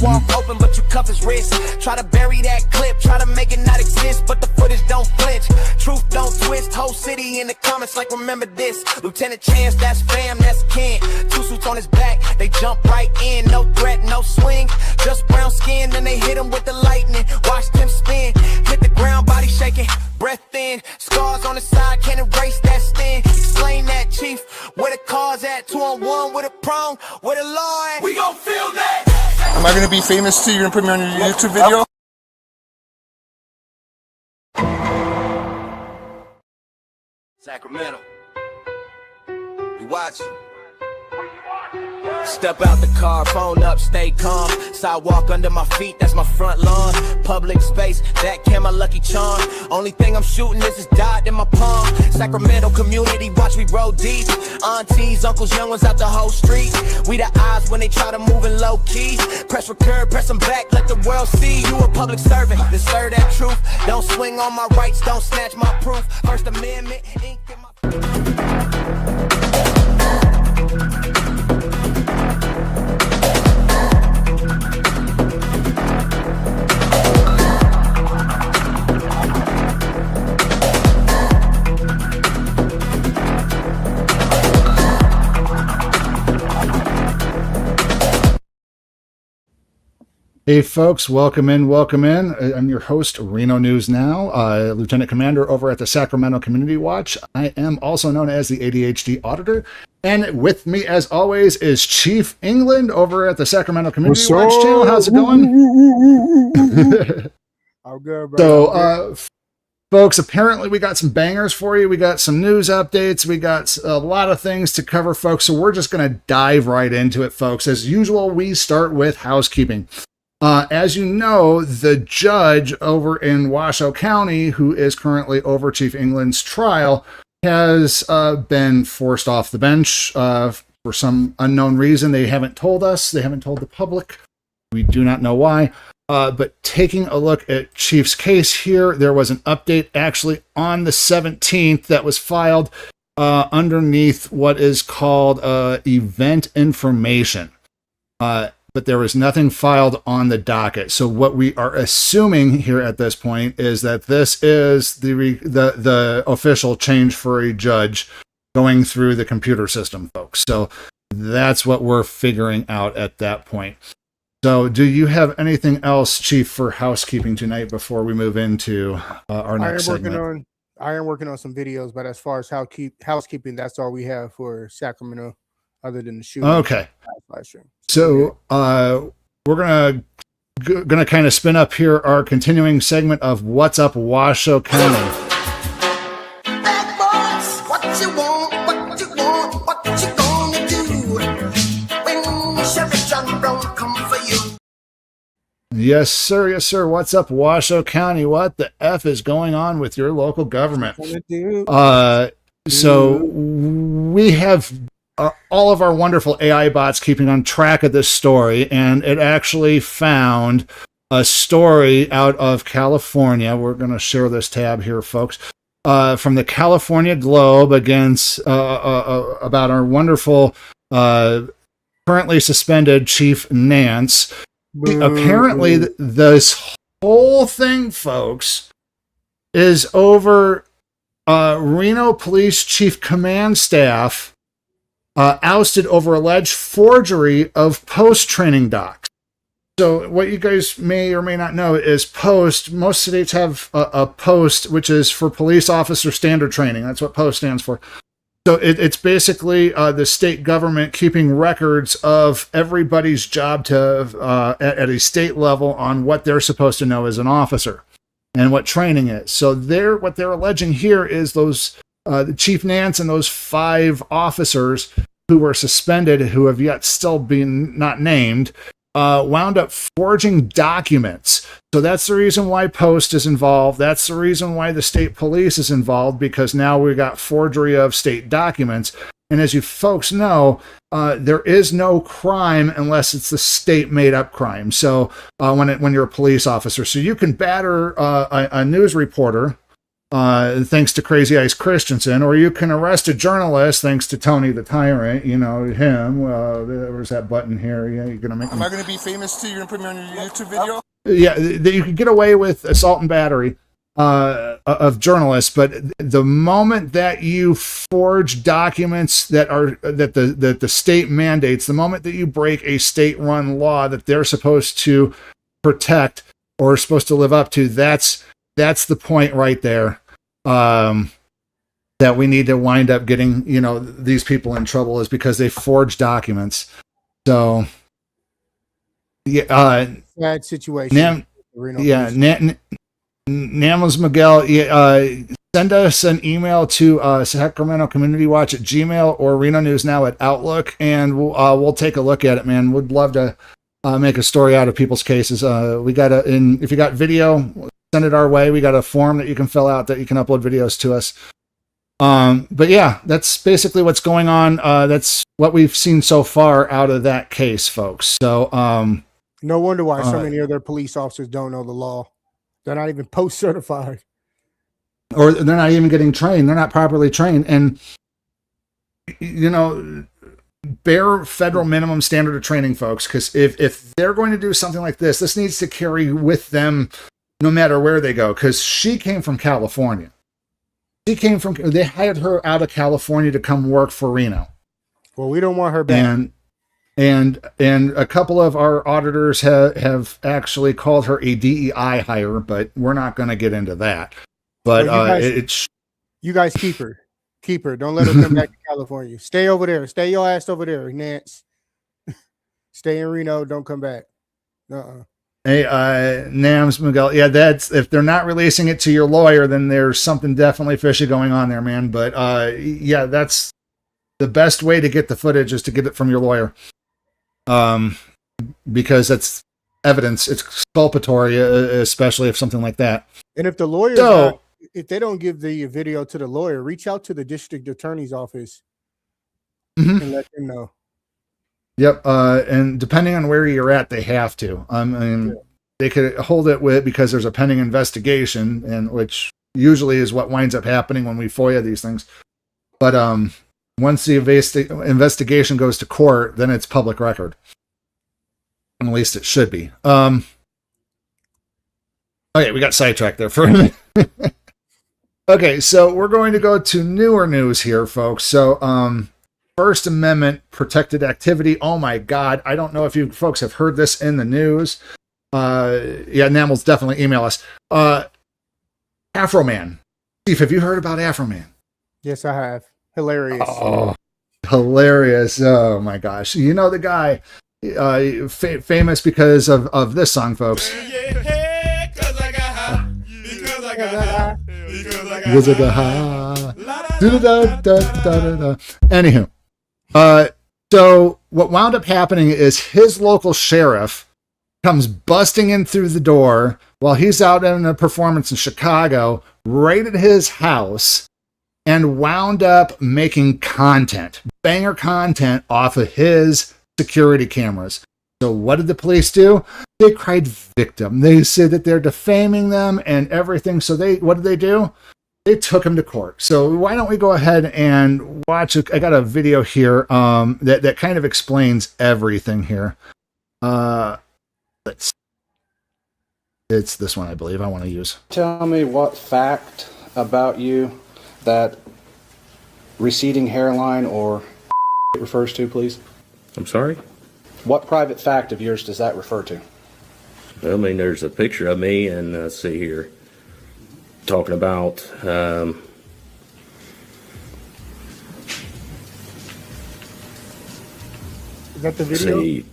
walk open, but you cuff his wrist. Try to bury that clip, try to make it not exist, but the footage don't flinch. Truth don't twist, whole city in the comments like remember this. Lieutenant Chance, that's fam, that's kin. 2 suits on his back, they jump right in. No threat, no swing, just brown skin. Then they hit him with the lightning, watched him spin. Hit the ground, body shaking, breath thin. Scars on the side, can't erase that sting. Explain that, chief, where the car's at. 2-on-1 with a prong, with a law at. We gon' feel that. Am I gonna be famous too? You're gonna put me on your YouTube video? Sacramento, we watching. Step out the car, phone up, stay calm. Sidewalk under my feet, that's my front lawn. Public space, that can my lucky charm. Only thing I'm shooting is dot in my palm. Sacramento Community Watch, we roll deep. Aunties, uncles, young ones out the whole street. We the eyes when they try to move in low key. Press record, press them back, let the world see. You a public servant, then serve that truth. Don't swing on my rights, don't snatch my proof. First Amendment, ink in my... Hey folks, welcome in, welcome in. I'm your host, Reno News Now, Lieutenant Commander over at the Sacramento Community Watch. I am also known as the ADHD Auditor. And with me, as always, is Chief England over at the Sacramento Community Watch channel. How's it going? I'm good, bro. So, folks, apparently we got some bangers for you. We got some news updates. We got a lot of things to cover, folks. So we're just going to dive right into it, folks. As usual, we start with housekeeping. As you know, the judge over in Washoe County, who is currently over Chief England's trial, has been forced off the bench for some unknown reason. They haven't told us. They haven't told the public. We do not know why. But taking a look at Chief's case here, there was an update actually on the 17th that was filed underneath what is called event information. But there was nothing filed on the docket. So what we are assuming here at this point is that this is the official change for a judge going through the computer system, folks. So that's what we're figuring out at that point. So do you have anything else, Chief, for housekeeping tonight before we move into our next segment? I am working on some videos, but as far as housekeeping, that's all we have for Sacramento, other than the shooting. Okay. So we're gonna kind of spin up here our continuing segment of What's Up Washoe County. Bad boys, what you want, what you want, what you gonna do when Sheriff John Brown come for you? Yes, sir. Yes, sir. What's up, Washoe County? What the F is going on with your local government? So we have all of our wonderful AI bots keeping on track of this story, and it actually found a story out of California. We're going to share this tab here, folks, from the California Globe against about our wonderful currently suspended Chief Nance. Apparently, this whole thing, folks, is over Reno Police Chief Command Staff ousted over alleged forgery of post-training docs. So what you guys may or may not know is POST. Most states have a POST, which is for Police Officer Standard Training. That's what POST stands for. So it's basically the state government keeping records of everybody's job to at a state level on what they're supposed to know as an officer and what training is. So what they're alleging here is those Chief Nance and those 5 officers who were suspended, who have yet still been not named, wound up forging documents. So that's the reason why POST is involved. That's the reason why the state police is involved, because now we've got forgery of state documents. And as you folks know, there is no crime unless it's the state made up crime. So when you're a police officer, so you can batter a news reporter thanks to Crazy Ice Christensen, or you can arrest a journalist thanks to Tony the Tyrant, you know, him. There's that button here. Yeah, you're gonna make. Am I going to be famous too? You're going to put me on your YouTube video? Yeah, that you can get away with assault and battery of journalists, but the moment that you forge documents that the state mandates, the moment that you break a state-run law that they're supposed to protect or supposed to live up to, that's the point right there. That we need to wind up getting, you know, these people in trouble is because they forged documents. So, yeah, bad situation. Namels Miguel, send us an email to Sacramento Community Watch at Gmail or Reno News Now at Outlook, and we'll take a look at it, man. We'd love to make a story out of people's cases. If you got video, send it our way. We got a form that you can fill out that you can upload videos to us. But yeah, that's basically what's going on. That's what we've seen so far out of that case, folks. So, no wonder why so many of their police officers don't know the law. They're not even post certified, or they're not even getting trained. They're not properly trained. And, you know, bare federal minimum standard of training, folks, because if they're going to do something like this needs to carry with them no matter where they go, because she came from California. They hired her out of California to come work for Reno. Well, we don't want her back. And a couple of our auditors have actually called her a DEI hire, but we're not going to get into that. But well, you guys keep her. Keep her. Don't let her come back to California. Stay over there. Stay your ass over there, Nance. Stay in Reno. Don't come back. Hey, Nams Miguel. Yeah, that's, if they're not releasing it to your lawyer, then there's something definitely fishy going on there, man. But yeah, that's the best way to get the footage, is to get it from your lawyer. Because that's evidence. It's exculpatory, especially if something like that. And if the lawyer, if they don't give the video to the lawyer, reach out to the district attorney's office and let them know. Yep. And depending on where you're at, they have to. I mean, they could hold it because there's a pending investigation, and which usually is what winds up happening when we FOIA these things. But once the investigation goes to court, then it's public record. At least it should be. Okay, we got sidetracked there for a minute. Okay, so we're going to go to newer news here, folks. So, First Amendment protected activity. Oh my God. I don't know if you folks have heard this in the news. Yeah, Namels, definitely email us. Afroman. Steve, have you heard about Afroman? Yes, I have. Hilarious. Oh, hilarious. Oh my gosh. You know the guy, famous because of this song, folks. Anywho, so what wound up happening is his local sheriff comes busting in through the door while he's out in a performance in Chicago, raided his house, and wound up making banger content off of his security cameras. So what did the police do? They cried victim. They said that they're defaming them and everything. So what did they do? They took him to court. So why don't we go ahead and watch it? I got a video here that kind of explains everything here. It's this one, I believe, I want to use. Tell me what fact about you that receding hairline or refers to, please. I'm sorry? What private fact of yours does that refer to? I mean, there's a picture of me, and let's see here, talking about Is that the video? see,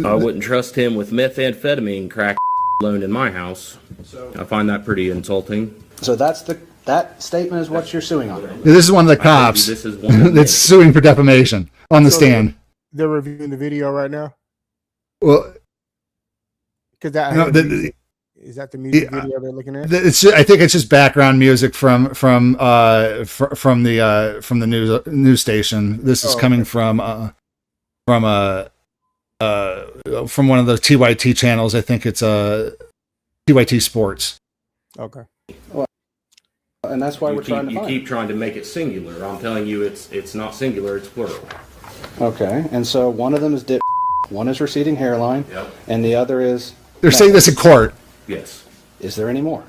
I wouldn't trust him with methamphetamine crack alone in my house. I find that pretty insulting. So that statement is what you're suing on. This is one of the cops This is one that's suing for defamation on the stand. They're reviewing the video right now. Well, Because that no, is that the music video they're looking at? I think it's just background music from the news station. This is coming from one of the TYT channels. I think it's TYT Sports. Okay. And that's why we're trying to You find keep trying to make it singular. I'm telling you, it's not singular, it's plural. Okay, and so one of them is dip, one is receding hairline, Yep. and the other is... They're saying this in court. Yes. Is there any more?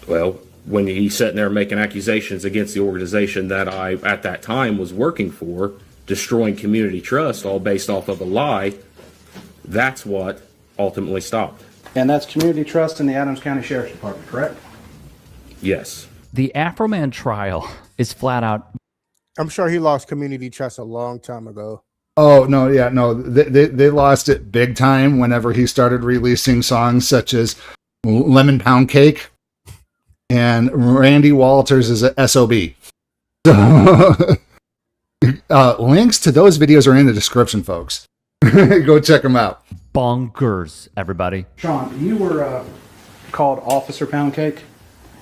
Well, when he's sitting there making accusations against the organization that I, at that time, was working for, destroying community trust, all based off of a lie, that's what ultimately stopped. And that's community trust in the Adams County Sheriff's Department, correct? Yes. The Afroman trial is flat out. I'm sure he lost community trust a long time ago. Oh no, yeah, no, they lost it big time whenever he started releasing songs such as Lemon Pound Cake and Randy Walters is a SOB. So, links to those videos are in the description, folks. Go check them out. Bonkers, everybody. Sean, you were called Officer Pound Cake?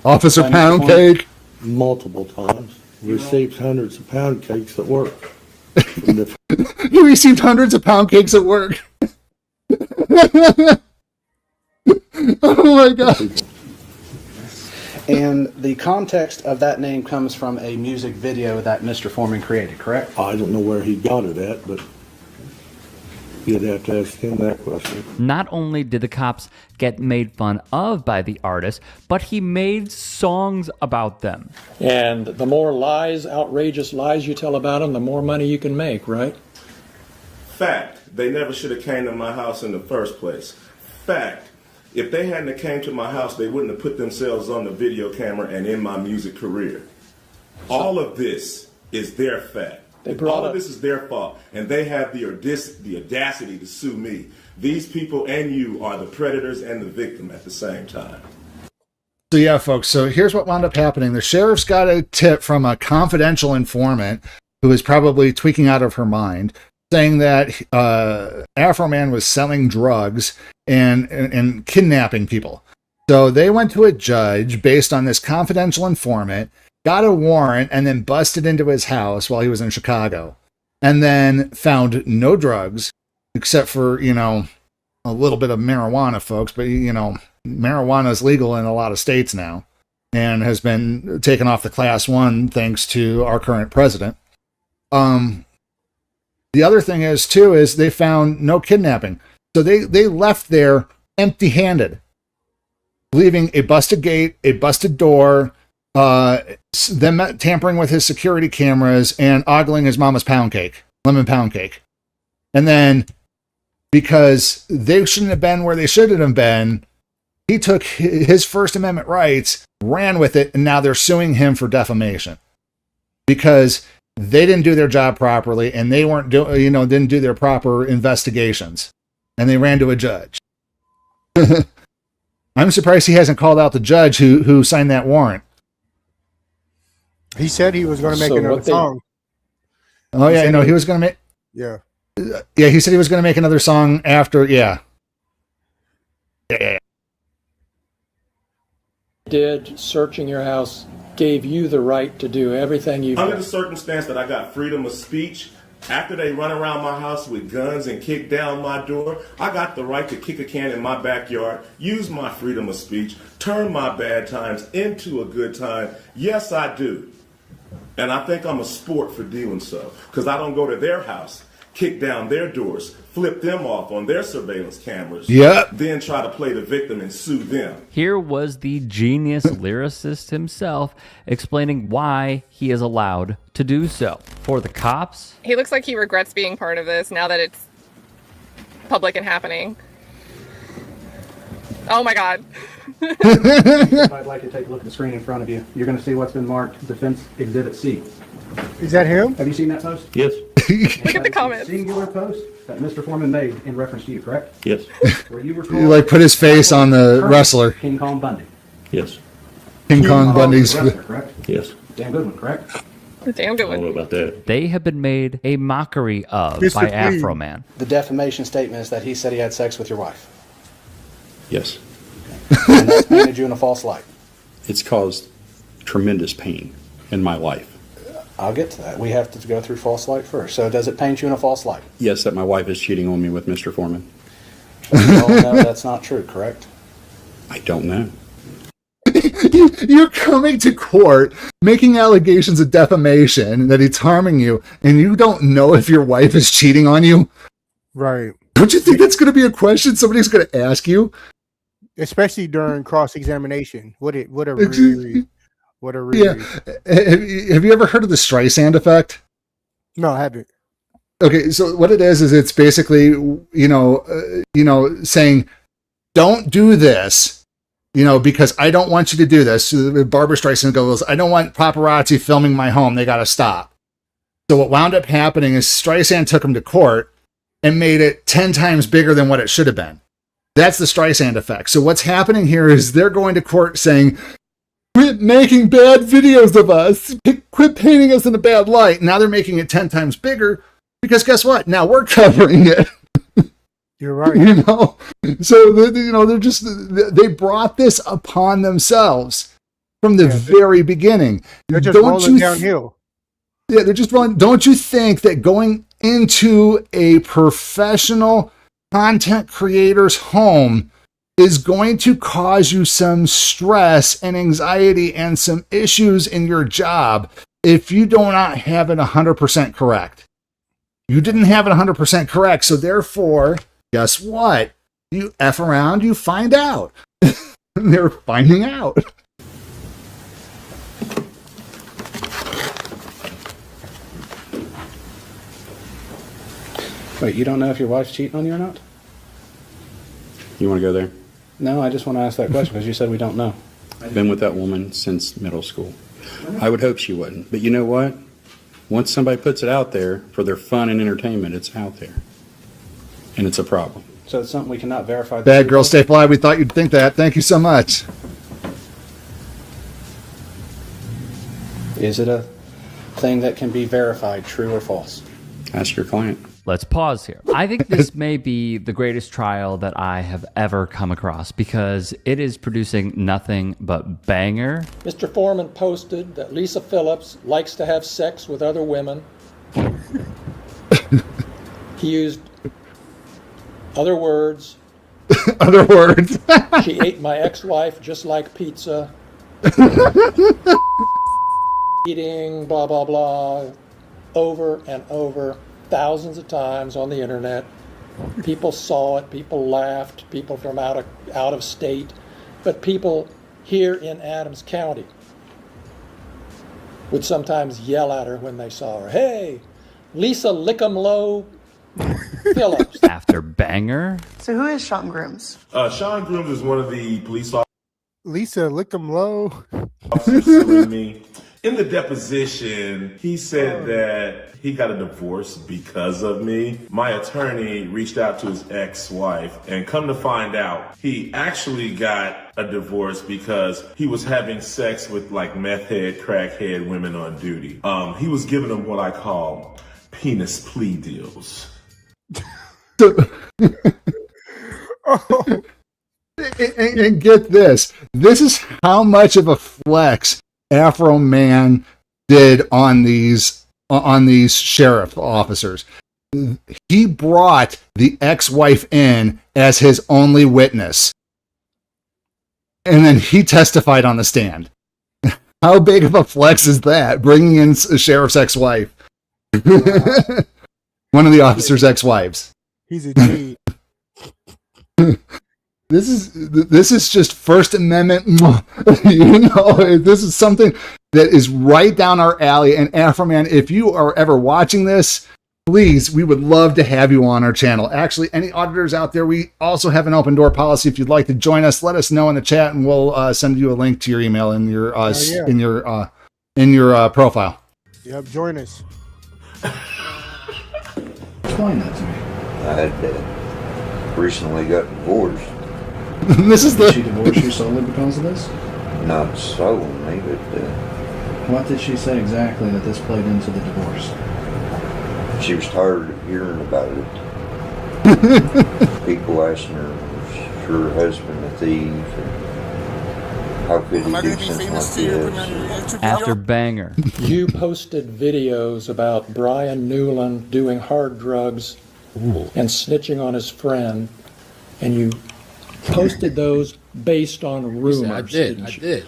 Officer By Mr. Pound Foreman? Cake. Multiple times. Received hundreds of pound cakes at work. He received hundreds of pound cakes at work. Oh my god. And the context of that name comes from a music video that Mr. Foreman created, correct? I don't know where he got it at, but you'd have to ask him that question. Not only did the cops get made fun of by the artist, but he made songs about them. And the more lies, outrageous lies you tell about them, the more money you can make, right? Fact, they never should have came to my house in the first place. Fact, if they hadn't have came to my house, they wouldn't have put themselves on the video camera and in my music career. All of this is their fact. All of this is their fault, and they have the audacity to sue me. These people and you are the predators and the victim at the same time. So yeah, folks, so here's what wound up happening. The sheriff's got a tip from a confidential informant who is probably tweaking out of her mind, saying that Afroman was selling drugs and kidnapping people. So they went to a judge based on this confidential informant, got a warrant, and then busted into his house while he was in Chicago. And then found no drugs, except for, a little bit of marijuana, folks. But, marijuana is legal in a lot of states now and has been taken off the class 1 thanks to our current president. The other thing is they found no kidnapping. So they left there empty-handed, leaving a busted gate, a busted door, them tampering with his security cameras and ogling his mama's pound cake, lemon pound cake. And then, because they shouldn't have been where they shouldn't have been, he took his First Amendment rights, ran with it, and now they're suing him for defamation. Because they didn't do their job properly, and they didn't do their proper investigations. And they ran to a judge. I'm surprised he hasn't called out the judge who signed that warrant. He said he was going to make another song. Oh, yeah, he was going to make... Yeah. Yeah, he said he was going to make another song after, yeah. Did searching your house gave you the right to do everything you've done? Under the circumstance that I got freedom of speech, after they run around my house with guns and kick down my door, I got the right to kick a can in my backyard, use my freedom of speech, turn my bad times into a good time. Yes, I do. And I think I'm a sport for doing so, because I don't go to their house, kick down their doors, flip them off on their surveillance cameras, then try to play the victim and sue them. Here was the genius lyricist himself explaining why he is allowed to do so. For the cops, he looks like he regrets being part of this now that it's public and happening. Oh my God. If I'd like to take a look at the screen in front of you, you're going to see what's been marked Defense Exhibit C. Is that him? Have you seen that post? Yes. Look at the comments. Singular post that Mr. Foreman made in reference to you, correct? Yes. Where you were He put his face on the wrestler. King Kong Bundy. Yes. King Kong Bundy's... Wrestler, correct? Yes. Damn good one, correct? Damn good I don't know one. about that. they have been made a mockery of Mr. by Clean. Afroman. The defamation statement is that he said he had sex with your wife. Yes. And that's painted you in a false light. It's caused tremendous pain in my life. I'll get to that. We have to go through false light first. So does it paint you in a false light? Yes, that my wife is cheating on me with Mr. Foreman. We all know that's not true, correct? I don't know. You're coming to court making allegations of defamation that he's harming you, and you don't know if your wife is cheating on you. Right. Don't you think that's going to be a question somebody's going to ask you? Especially during cross-examination. What a reread. What a reread. Yeah. Have you ever heard of the Streisand effect? No, I haven't. Okay, so what it is it's basically, saying, don't do this, because I don't want you to do this. So Barbara Streisand goes, I don't want paparazzi filming my home. They got to stop. So what wound up happening is Streisand took him to court and made it 10 times bigger than what it should have been. That's the Streisand effect. So what's happening here is they're going to court saying, quit making bad videos of us. Quit painting us in a bad light. Now they're making it 10 times bigger because guess what? Now we're covering it. You're right. So they brought this upon themselves from the very beginning. They're just rolling downhill. Yeah, they're just rolling. Don't you think that going into a professional content creator's home is going to cause you some stress and anxiety and some issues in your job if you do not have it 100% correct? You didn't have it 100% correct, so therefore, guess what? You F around, you find out. They're finding out. Wait, you don't know if your wife's cheating on you or not? You want to go there? No, I just want to ask that question because you said we don't know. I've been with that woman since middle school. I would hope she wouldn't. But you know what? Once somebody puts it out there for their fun and entertainment, it's out there. And it's a problem. So it's something we cannot verify. Bad girl, stay fly. We thought you'd think that. Thank you so much. Is it a thing that can be verified, true or false? Ask your client. Let's pause here. I think this may be the greatest trial that I have ever come across because it is producing nothing but banger. Mr. Foreman posted that Lisa Phillips likes to have sex with other women. He used other words. Other words. She ate my ex-wife just like pizza. Eating blah, blah, blah, over and over. Thousands of times on the internet. People saw it, people laughed, people from out of state, but people here in Adams County would sometimes yell at her when they saw her. Hey, Lisa Lick'em-Low Phillips. After banger. So who is Sean Grooms? Sean Grooms is one of the police officers. Lisa Lick'em-Low. Suing me. In the deposition, he said that he got a divorce because of me. My attorney reached out to his ex-wife, and come to find out, he actually got a divorce because he was having sex with like meth head, crackhead women on duty. He was giving them what I call penis plea deals. And get this. This is how much of a flex Afroman did on these sheriff officers. He brought the ex-wife in as his only witness. And then he testified on the stand. How big of a flex is that, bringing in a sheriff's ex-wife? One of the officer's ex-wives. He's a G. This is just First Amendment. This is something that is right down our alley. And Afroman, if you are ever watching this, please, we would love to have you on our channel. Actually, any auditors out there, we also have an open door policy. If you'd like to join us, let us know in the chat, and we'll send you a link to your email in your profile. Yep, join us. Explain that to me. I had recently got divorced. This is Did she divorce you solely because of this? Not solely, but What did she say exactly that this played into the divorce? she was tired of hearing about it. People asking her, was her husband a thief? And how could he do something like this? After banger. You posted videos about Brian Newland doing hard drugs and snitching on his friend, and you posted those based on rumors. I did.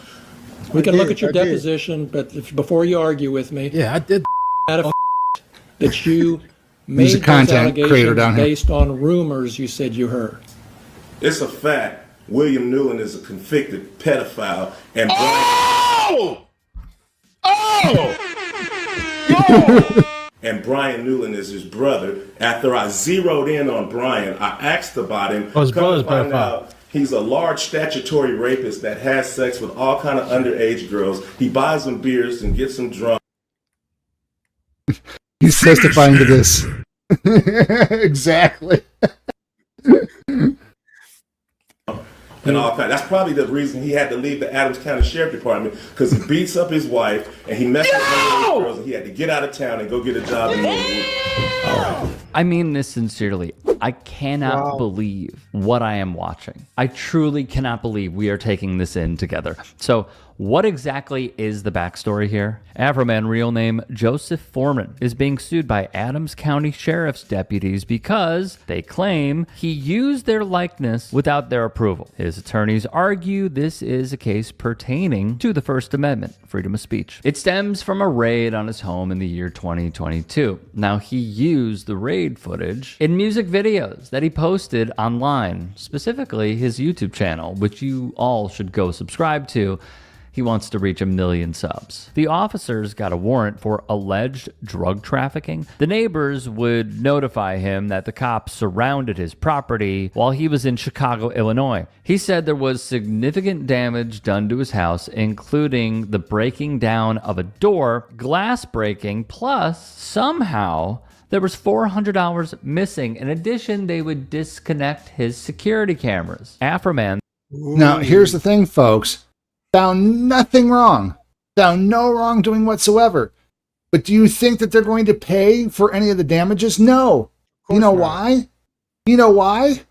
We can look at your I did. deposition, but before you argue with me, Yeah, I did. that you He's a made those content creator allegations down here. based on rumors you said you heard. It's a fact. William Newland is a convicted pedophile, and and Brian Newland is his brother. After I zeroed in on Brian, I asked about him. Oh, his Come brother's to find pedophile. out, he's a large statutory rapist that has sex with all kind of underage girls. He buys them beers and gets them drunk. He's testifying to this. Exactly. And all kind. That's probably the reason he had to leave the Adams County Sheriff Department, because he beats up his wife and he messes with underage girls, and he had to get out of town and go get a job in Norwood. I mean this sincerely. I cannot believe what I am watching. I truly cannot believe we are taking this in together. So, what exactly is the backstory here? Afroman, real name Joseph Foreman, is being sued by Adams County Sheriff's deputies because they claim he used their likeness without their approval. His attorneys argue this is a case pertaining to the First Amendment, freedom of speech. It stems from a raid on his home in the year 2022. Now, he used the raid footage in music videos that he posted online, specifically his YouTube channel, which you all should go subscribe to. He wants to reach 1 million subs. The officers got a warrant for alleged drug trafficking. The neighbors would notify him that the cops surrounded his property while he was in Chicago, Illinois. He said there was significant damage done to his house, including the breaking down of a door, glass breaking, plus somehow there was $400 missing. In addition, they would disconnect his security cameras. Afroman. Now, here's the thing, folks. Found nothing wrong. Found no wrongdoing whatsoever. But do you think that they're going to pay for any of the damages? No. You know why? You know why?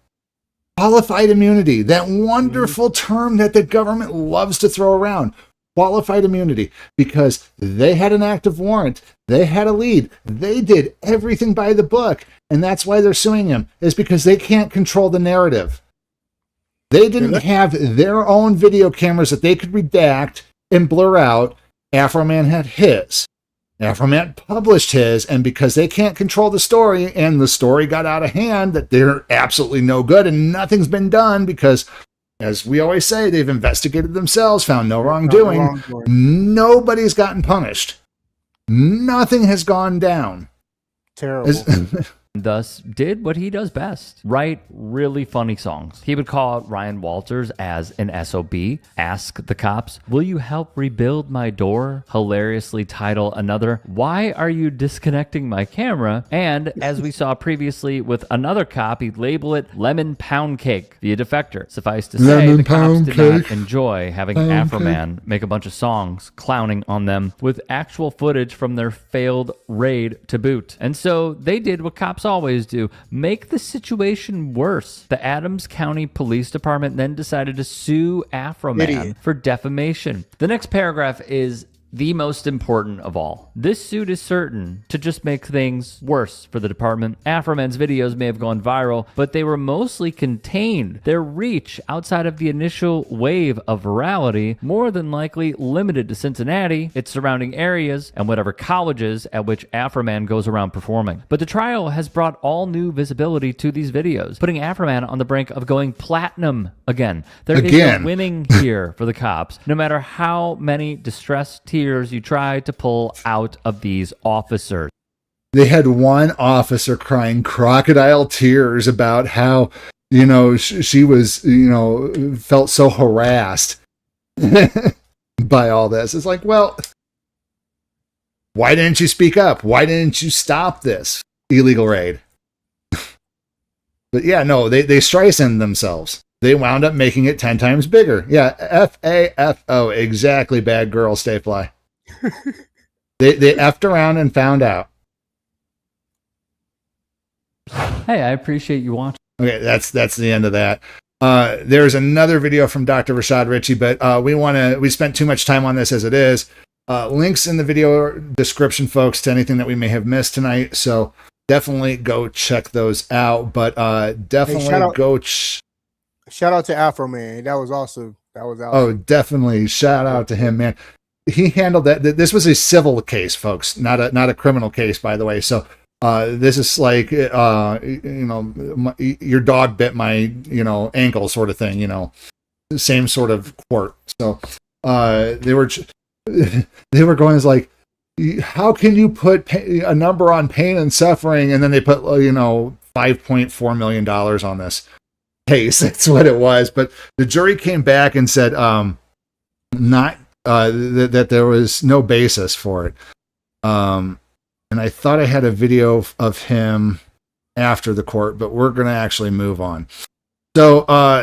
Qualified immunity. That wonderful term that the government loves to throw around. Qualified immunity. Because they had an active warrant. They had a lead. They did everything by the book. And that's why they're suing him. Is because they can't control the narrative. They didn't have their own video cameras that they could redact and blur out. Afroman had his. Afroman published his, and because they can't control the story, and the story got out of hand, that they're absolutely no good, and nothing's been done because, as we always say, they've investigated themselves, found no wrongdoing. Nobody's gotten punished. Nothing has gone down. Terrible. Thus did what he does best, write really funny songs. He would call out Ryan Walters as an SOB, ask the cops, "Will you help rebuild my door?" Hilariously title another, "Why are you disconnecting my camera?" And as we saw previously with another cop, he'd label it Lemon Pound Cake via Defector. Suffice to say, the cops did not enjoy having Afroman make a bunch of songs clowning on them with actual footage from their failed raid to boot. And so they did what cops always do, make the situation worse. The Adams County Police Department then decided to sue Afroman for defamation. The next paragraph is the most important of all. This suit is certain to just make things worse for the department. Afroman's videos may have gone viral, but they were mostly contained. Their reach outside of the initial wave of virality more than likely limited to Cincinnati, its surrounding areas, and whatever colleges at which Afroman goes around performing. But the trial has brought all new visibility to these videos, putting Afroman on the brink of going platinum again. There is a winning here for the cops, no matter how many distressed tears you try to pull out of these officers. They had one officer crying crocodile tears about how, she was, felt so harassed by all this. It's like, well, why didn't you speak up? Why didn't you stop this illegal raid? But yeah, no, they Streisand themselves. They wound up making it 10 times bigger. Yeah, FAFO, exactly, bad girl, stay fly. They effed around and found out. Hey, I appreciate you watching. Okay, that's the end of that. There's another video from Dr. Rashad Ritchie, but we spent too much time on this as it is. Links in the video description, folks, to anything that we may have missed tonight. So definitely go check those out. But definitely go. Shout out to Afroman. That was awesome. That was awesome. Oh, definitely. Shout out to him, man. He handled that. This was a civil case, folks, not a criminal case, by the way. So this is like, your dog bit my, ankle sort of thing, same sort of court. So they were going as like, how can you put a number on pain and suffering? And then they put, $5.4 million on this case. That's what it was. But the jury came back and said, that there was no basis for it. And I thought I had a video of him after the court, but we're going to actually move on. So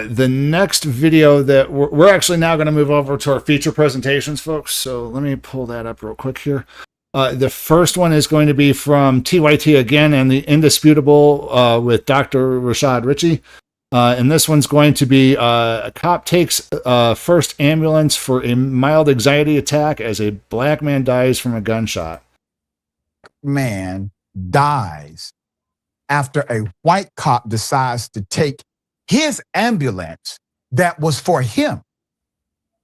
the next video that we're actually now going to move over to our feature presentations, folks. So let me pull that up real quick here. The first one is going to be from TYT again and the Indisputable with Dr. Rashad Ritchie. And this one's going to be a cop takes first ambulance for a mild anxiety attack as a black man dies from a gunshot. Man dies after a white cop decides to take his ambulance that was for him.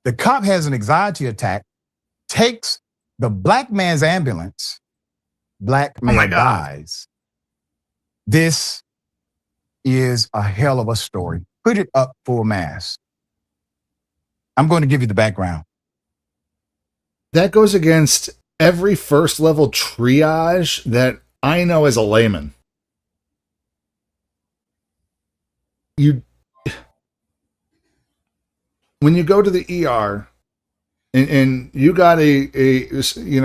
The cop has an anxiety attack, takes the black man's ambulance, black man dies. This is a hell of a story. Put it up full mass. I'm going to give you the background. That goes against every first level triage that I know as a layman. When you go to the ER and you got a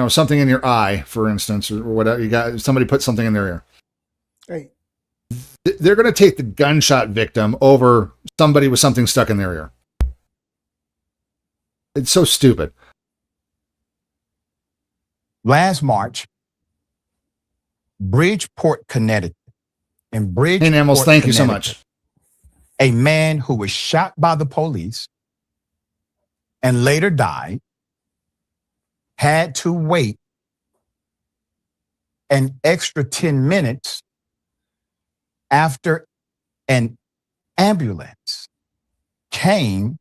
something in your eye, for instance, or whatever, you got somebody put something in their ear. Hey. They're going to take the gunshot victim over somebody with something stuck in their ear. It's so stupid. Last March, Bridgeport, Connecticut. In Bridgeport, Hey, Namos, thank you so much. A man who was shot by the police and later died had to wait an extra 10 minutes after an ambulance came,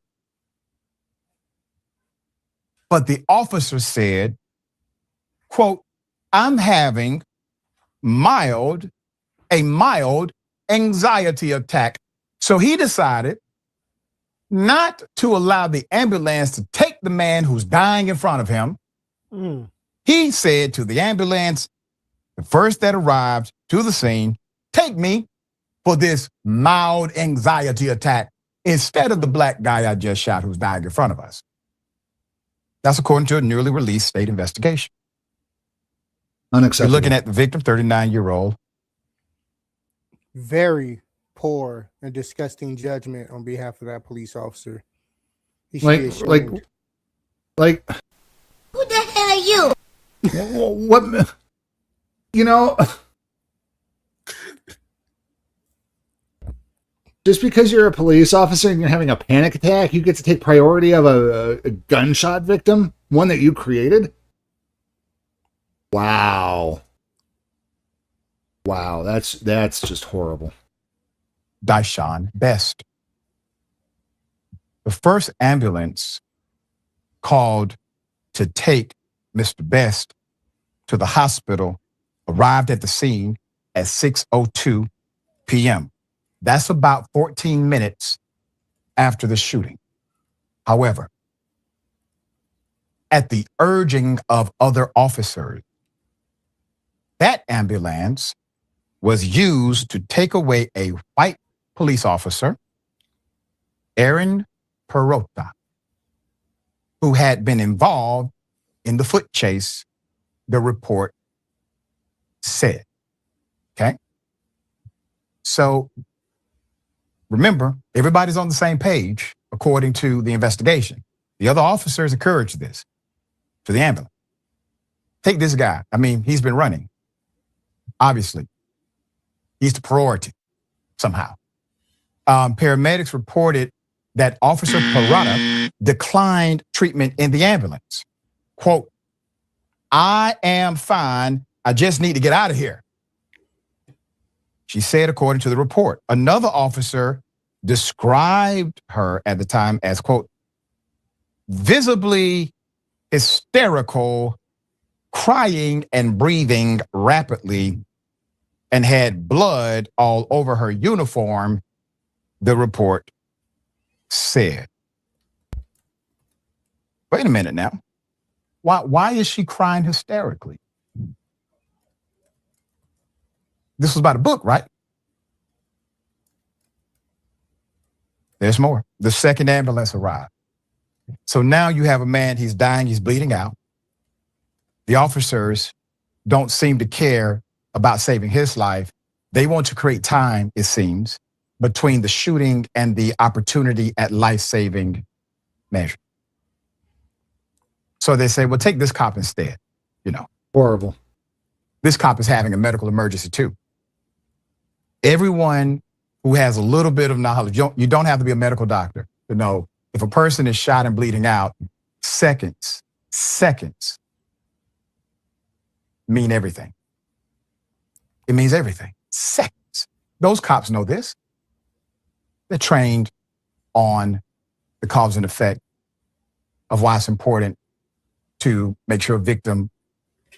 but the officer said, quote, I'm having a mild anxiety attack. So he decided not to allow the ambulance to take the man who's dying in front of him. He said to the ambulance, the first that arrived to the scene, take me for this mild anxiety attack instead of the black guy I just shot who's dying in front of us. That's according to a newly released state investigation. Unacceptable. You're looking at the victim, 39-year-old. Very poor and disgusting judgment on behalf of that police officer. He should be ashamed. Like, who the hell are you? What? Just because you're a police officer and you're having a panic attack, you get to take priority of a gunshot victim, one that you created? Wow, that's just horrible. Dyshawn Best. The first ambulance called to take Mr. Best to the hospital arrived at the scene at 6:02 p.m. That's about 14 minutes after the shooting. However, at the urging of other officers, that ambulance was used to take away a white police officer, Aaron Perota, who had been involved in the foot chase, the report said. Okay? So remember, everybody's on the same page according to the investigation. The other officers encouraged this to the ambulance. Take this guy. I mean, he's been running. Obviously, he's the priority somehow. Paramedics reported that Officer Perota declined treatment in the ambulance. Quote, I am fine. I just need to get out of here. She said, according to the report. Another officer described her at the time as, quote, visibly hysterical, crying and breathing rapidly, and had blood all over her uniform, the report said. Wait a minute now. Why is she crying hysterically? This was about a book, right? There's more. The second ambulance arrived. So now you have a man, he's dying, he's bleeding out. The officers don't seem to care about saving his life. They want to create time, it seems, between the shooting and the opportunity at life-saving measure. So they say, well, take this cop instead, you know. Horrible. This cop is having a medical emergency too. Everyone who has a little bit of knowledge, you don't have to be a medical doctor to know if a person is shot and bleeding out, seconds mean everything. It means everything. Seconds. Those cops know this. They're trained on the cause and effect of why it's important to make sure a victim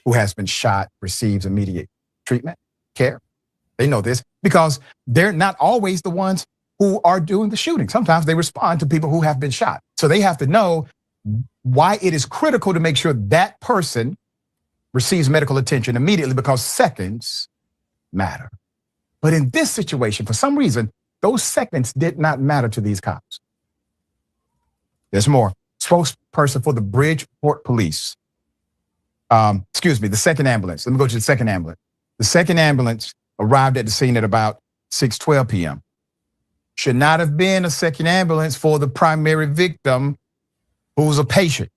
who has been shot receives immediate treatment, care. They know this because they're not always the ones who are doing the shooting. Sometimes they respond to people who have been shot. So they have to know why it is critical to make sure that person receives medical attention immediately, because seconds matter. But in this situation, for some reason, those seconds did not matter to these cops. There's more. Spokesperson for the Bridgeport Police, the second ambulance. Let me go to the second ambulance. The second ambulance arrived at the scene at about 6:12 p.m. Should not have been a second ambulance for the primary victim, who was a patient.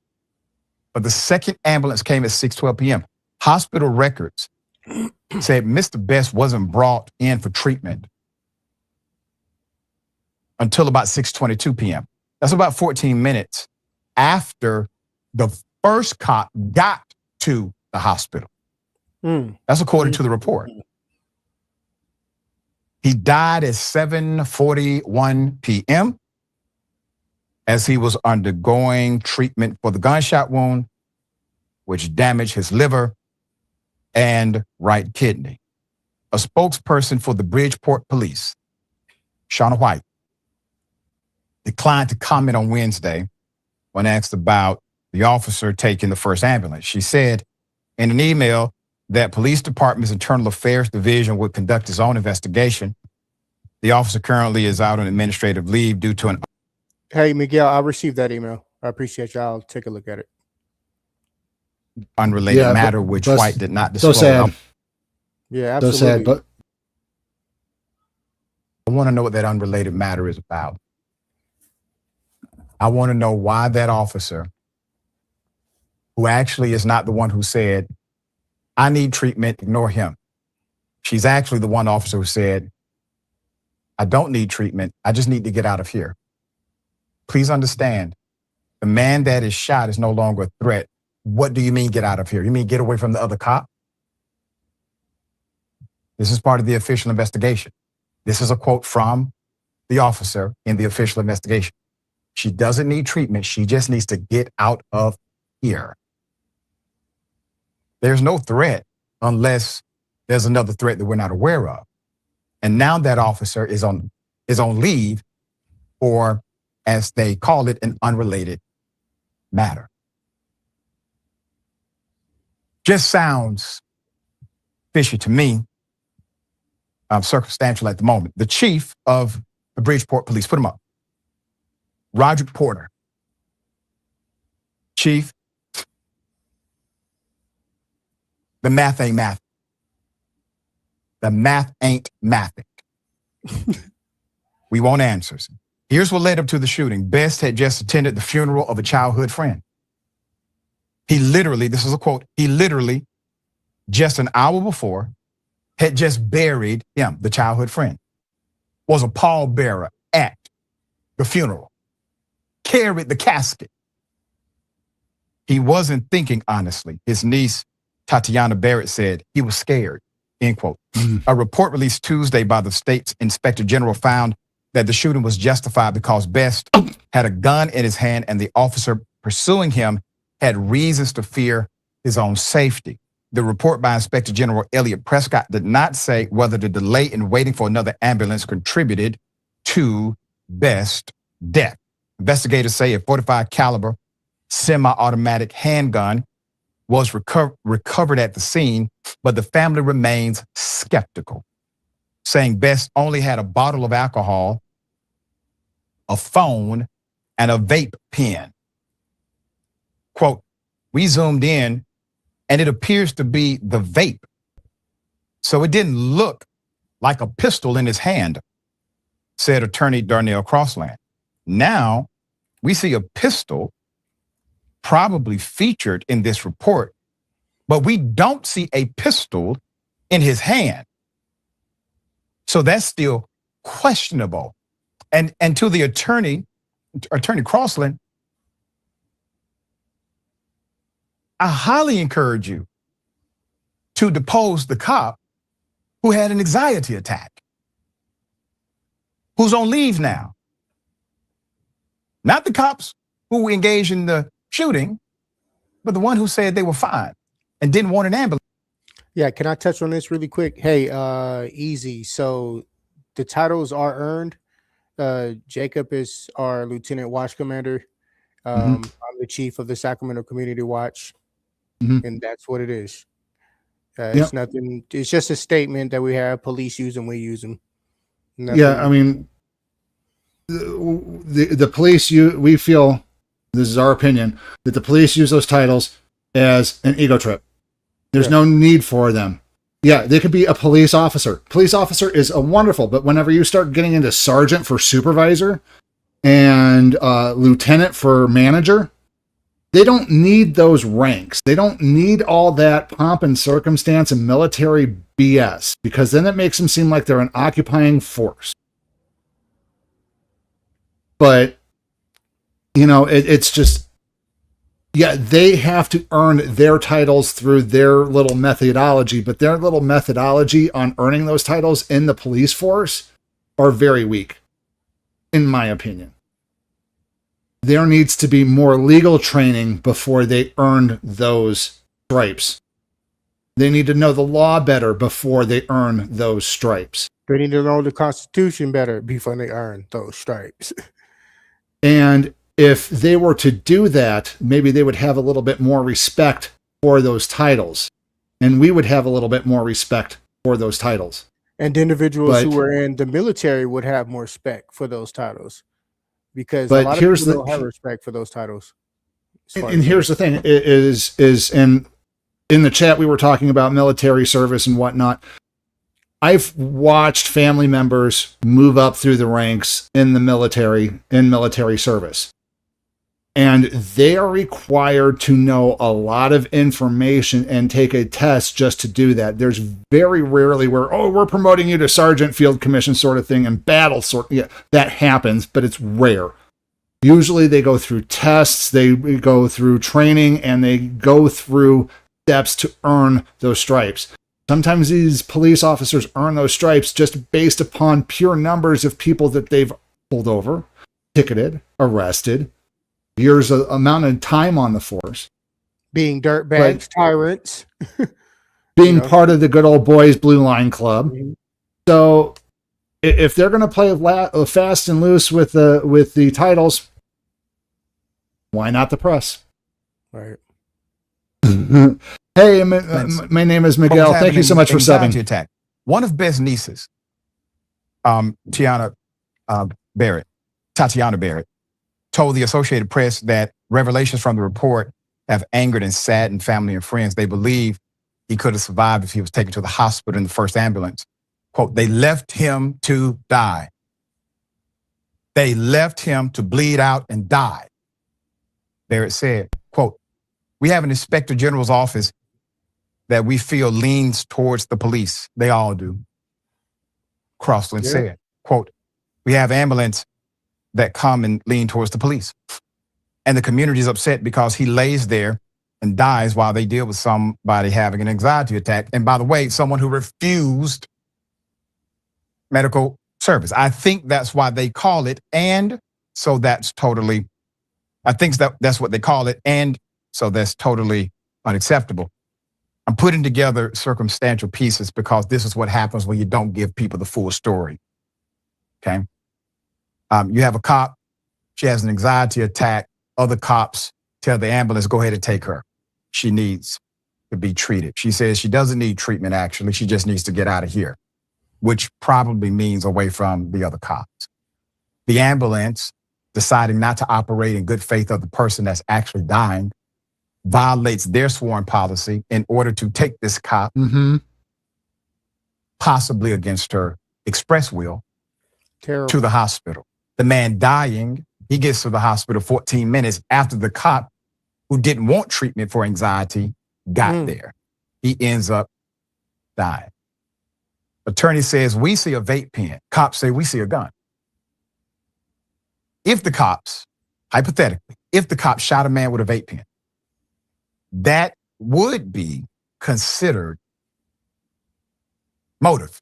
But the second ambulance came at 6:12 p.m. Hospital records said Mr. Best wasn't brought in for treatment until about 6:22 p.m. That's about 14 minutes after the first cop got to the hospital. That's according to the report. He died at 7:41 p.m. as he was undergoing treatment for the gunshot wound, which damaged his liver and right kidney. A spokesperson for the Bridgeport Police, Shauna White, declined to comment on Wednesday when asked about the officer taking the first ambulance. She said in an email that police department's internal affairs division would conduct its own investigation. The officer currently is out on administrative leave due to an... Hey, Miguel, I received that email. I appreciate you. I'll take a look at it. Unrelated matter, which White did not disclose. So sad. Yeah, absolutely. So sad, but I want to know what that unrelated matter is about. I want to know why that officer, who actually is not the one who said, I need treatment, ignore him. She's actually the one officer who said, I don't need treatment. I just need to get out of here. Please understand, the man that is shot is no longer a threat. What do you mean get out of here? You mean get away from the other cop? This is part of the official investigation. This is a quote from the officer in the official investigation. She doesn't need treatment. She just needs to get out of here. There's no threat unless there's another threat that we're not aware of. And now that officer is on leave, or as they call it, an unrelated matter. Just sounds fishy to me. Circumstantial at the moment. The chief of the Bridgeport Police, put him up. Roger Porter. Chief, the math ain't math. The math ain't mathing. We want answers. Here's what led up to the shooting. Best had just attended the funeral of a childhood friend. He literally, this is a quote, he literally, just an hour before, had just buried him, the childhood friend, was a pallbearer at the funeral, carried the casket. He wasn't thinking honestly. His niece, Tatiana Barrett, said he was scared, end quote. A report released Tuesday by the state's inspector general found that the shooting was justified because Best had a gun in his hand and the officer pursuing him had reasons to fear his own safety. The report by Inspector General Elliot Prescott did not say whether the delay in waiting for another ambulance contributed to Best's death. Investigators say a .45 caliber semi-automatic handgun was recovered at the scene, but the family remains skeptical, saying Best only had a bottle of alcohol, a phone, and a vape pen. Quote, we zoomed in and it appears to be the vape. So it didn't look like a pistol in his hand, said attorney Darnell Crossland. Now we see a pistol probably featured in this report, but we don't see a pistol in his hand. So that's still questionable. And to the attorney Crossland, I highly encourage you to depose the cop who had an anxiety attack, who's on leave now. Not the cops who engaged in the shooting, but the one who said they were fine and didn't want an ambulance. Yeah, can I touch on this really quick? Hey, easy. So the titles are earned. Jacob is our Lieutenant Watch Commander. I'm the chief of the Sacramento Community Watch, and that's what it is. It's nothing. It's just a statement that we have. Police use them, we use them. Nothing. Yeah, I mean, the police, we feel, this is our opinion, that the police use those titles as an ego trip. There's no need for them. Yeah, they could be a police officer. Police officer is a wonderful, but whenever you start getting into sergeant for supervisor and lieutenant for manager, they don't need those ranks. They don't need all that pomp and circumstance and military BS, because then it makes them seem like they're an occupying force. But, you know, it's just, yeah, they have to earn their titles through their little methodology, but their little methodology on earning those titles in the police force are very weak, in my opinion. There needs to be more legal training before they earn those stripes. They need to know the law better before they earn those stripes. They need to know the Constitution better before they earn those stripes. And if they were to do that, maybe they would have a little bit more respect for those titles. And we would have a little bit more respect for those titles. And individuals who were in the military would have more respect for those titles. Because a lot of people don't have respect for those titles. And here's the thing, is in the chat we were talking about military service and whatnot. I've watched family members move up through the ranks in the military, in military service. And they are required to know a lot of information and take a test just to do that. There's very rarely where, oh, we're promoting you to sergeant, field commission sort of thing, and battle sort. Yeah, that happens, but it's rare. Usually they go through tests, they go through training, and they go through steps to earn those stripes. Sometimes these police officers earn those stripes just based upon pure numbers of people that they've pulled over, ticketed, arrested, years of amount of time on the force, being dirtbags, tyrants, being part of the good old boys blue line club. So if they're going to play fast and loose with the titles, why not the press? Right. Hey, my name is Miguel. Thank you so much for subbing. Attack. One of Best's nieces, Tatiana Barrett, told the Associated Press that revelations from the report have angered and saddened family and friends. They believe he could have survived if he was taken to the hospital in the first ambulance. Quote, they left him to die. They left him to bleed out and die. Barrett said, quote, we have an inspector general's office that we feel leans towards the police. They all do. Crossland said, quote, we have ambulance that come and lean towards the police. And the community is upset because he lays there and dies while they deal with somebody having an anxiety attack. And by the way, someone who refused medical service. I think that's why they call it, and so that's totally, I think that's what they call it, and so that's totally unacceptable. I'm putting together circumstantial pieces because this is what happens when you don't give people the full story. Okay. You have a cop, she has an anxiety attack. Other cops tell the ambulance, go ahead and take her. She needs to be treated. She says she doesn't need treatment, actually. She just needs to get out of here, which probably means away from the other cops. The ambulance, deciding not to operate in good faith of the person that's actually dying, violates their sworn policy in order to take this cop, possibly against her express will, to the hospital. The man dying, he gets to the hospital 14 minutes after the cop who didn't want treatment for anxiety got there. He ends up dying. Attorney says, we see a vape pen. Cops say, we see a gun. If the cops, hypothetically, if the cops shot a man with a vape pen, that would be considered motive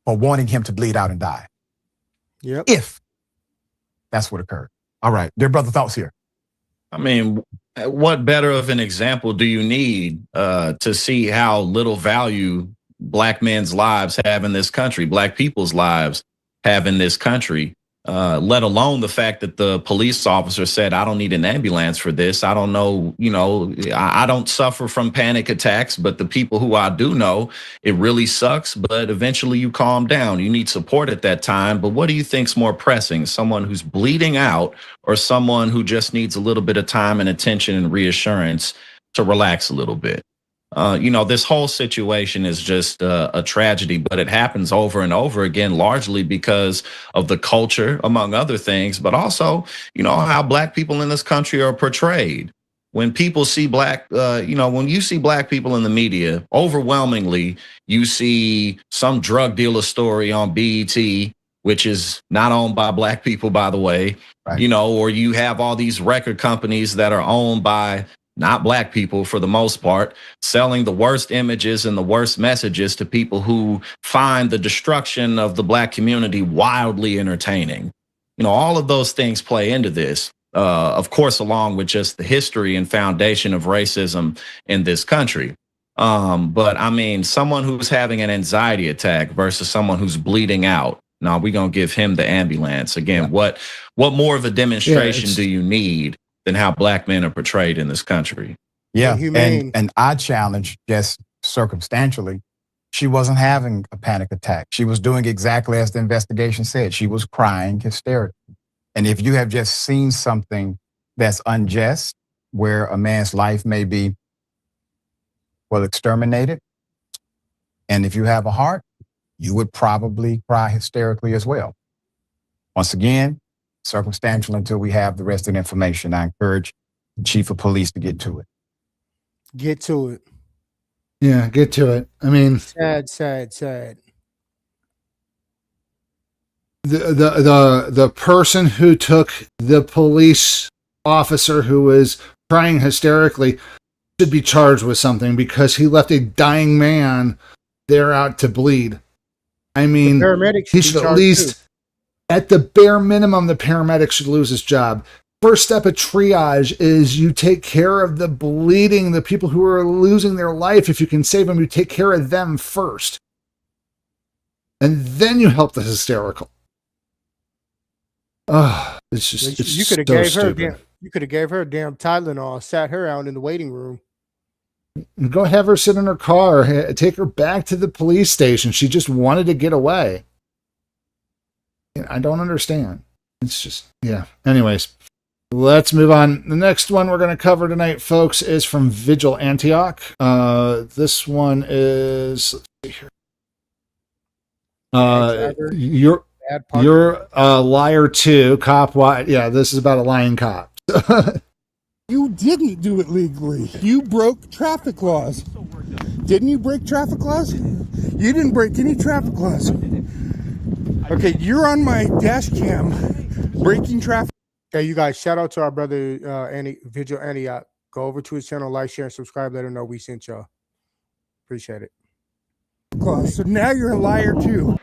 for wanting him to bleed out and die. Yep. If that's what occurred. All right. Dear brother, thoughts here. I mean, what better of an example do you need to see how little value black men's lives have in this country, black people's lives have in this country, let alone the fact that the police officer said, I don't need an ambulance for this. I don't know, I don't suffer from panic attacks, but the people who I do know, it really sucks, but eventually you calm down. You need support at that time. But what do you think's more pressing? Someone who's bleeding out or someone who just needs a little bit of time and attention and reassurance to relax a little bit? This whole situation is just a tragedy, but it happens over and over again, largely because of the culture, among other things, but also, how black people in this country are portrayed. When people see when you see black people in the media, overwhelmingly, you see some drug dealer story on BET, which is not owned by black people, by the way, or you have all these record companies that are owned by not black people for the most part, selling the worst images and the worst messages to people who find the destruction of the black community wildly entertaining. All of those things play into this, of course, along with just the history and foundation of racism in this country. But I mean, someone who's having an anxiety attack versus someone who's bleeding out. Now we're going to give him the ambulance. Again, what more of a demonstration do you need than how black men are portrayed in this country? Yeah, and I challenge, just circumstantially, she wasn't having a panic attack. She was doing exactly as the investigation said. She was crying hysterically. And if you have just seen something that's unjust, where a man's life may be, exterminated, and if you have a heart, you would probably cry hysterically as well. Once again, circumstantial until we have the rest of the information. I encourage the chief of police to get to it. Get to it. Yeah, get to it. I mean, sad. The person who took the police officer who was crying hysterically should be charged with something because he left a dying man there out to bleed. I mean, he should at least, at the bare minimum, the paramedic should lose his job. First step of triage is you take care of the bleeding, the people who are losing their life. If you can save them, you take care of them first. And then you help the hysterical. It's just, it's you could have so gave stupid. you could have gave her a damn Tylenol, sat her out in the waiting room. Go have her sit in her car, take her back to the police station. She just wanted to get away. I don't understand. It's just, yeah. Anyways, let's move on. The next one we're going to cover tonight, folks, is from Vigil Antioch. This one is, let's see here. You're a liar too, cop. Why? Yeah, this is about a lying cop. You didn't do it legally. You broke traffic laws. Didn't you break traffic laws? You didn't break any traffic laws. Okay, you're on my dash cam breaking traffic. Hey, you guys, shout out to our brother Vigil Antioch. Go over to his channel, like, share, and subscribe. Let him know we sent y'all. Appreciate it. So now you're a liar too.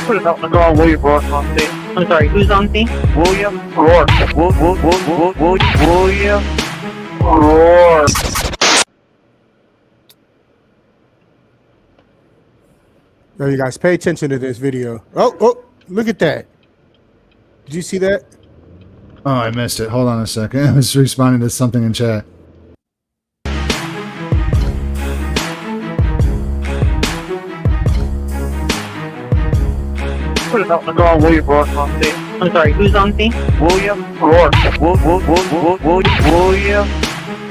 Put it up and go on William Rourke on scene. I'm sorry, who's on scene? William Rourke. William Rourke. Now, you guys pay attention to this video. Oh, look at that. Did you see that? Oh, I missed it. Hold on a second. I was responding to something in chat. Put it up and go on William Rourke on scene. I'm sorry, who's on scene? William Rourke. William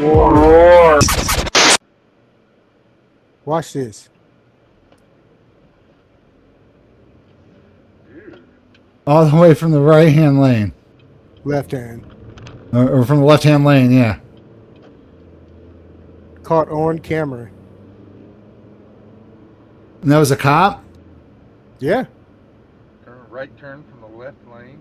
Rourke. Watch this. All the way from the right-hand lane. Left hand. Or from the left-hand lane, yeah. Caught on camera. And that was a cop? Yeah. Right turn from the left lane.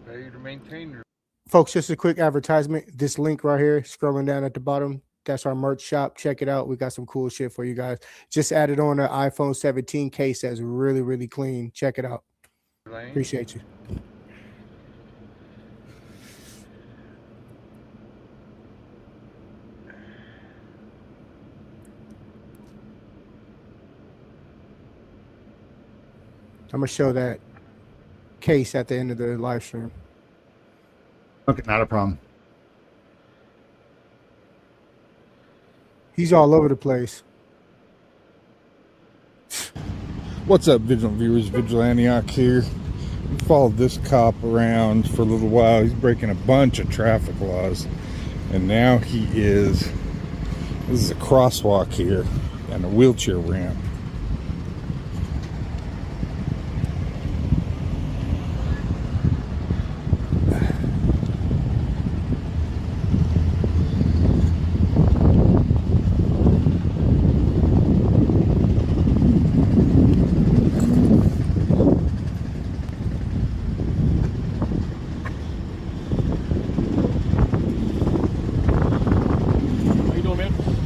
Failure to maintain your... Folks, just a quick advertisement. This link right here, scrolling down at the bottom, that's our merch shop. Check it out. We got some cool shit for you guys. Just added on an iPhone 17 case that's really, really clean. Check it out. Appreciate you. I'm going to show that case at the end of the live stream. Okay, not a problem. He's all over the place. What's up, Vigilant viewers? Vigilantioc here. We followed this cop around for a little while. He's breaking a bunch of traffic laws. And now he is... This is a crosswalk here and a wheelchair ramp.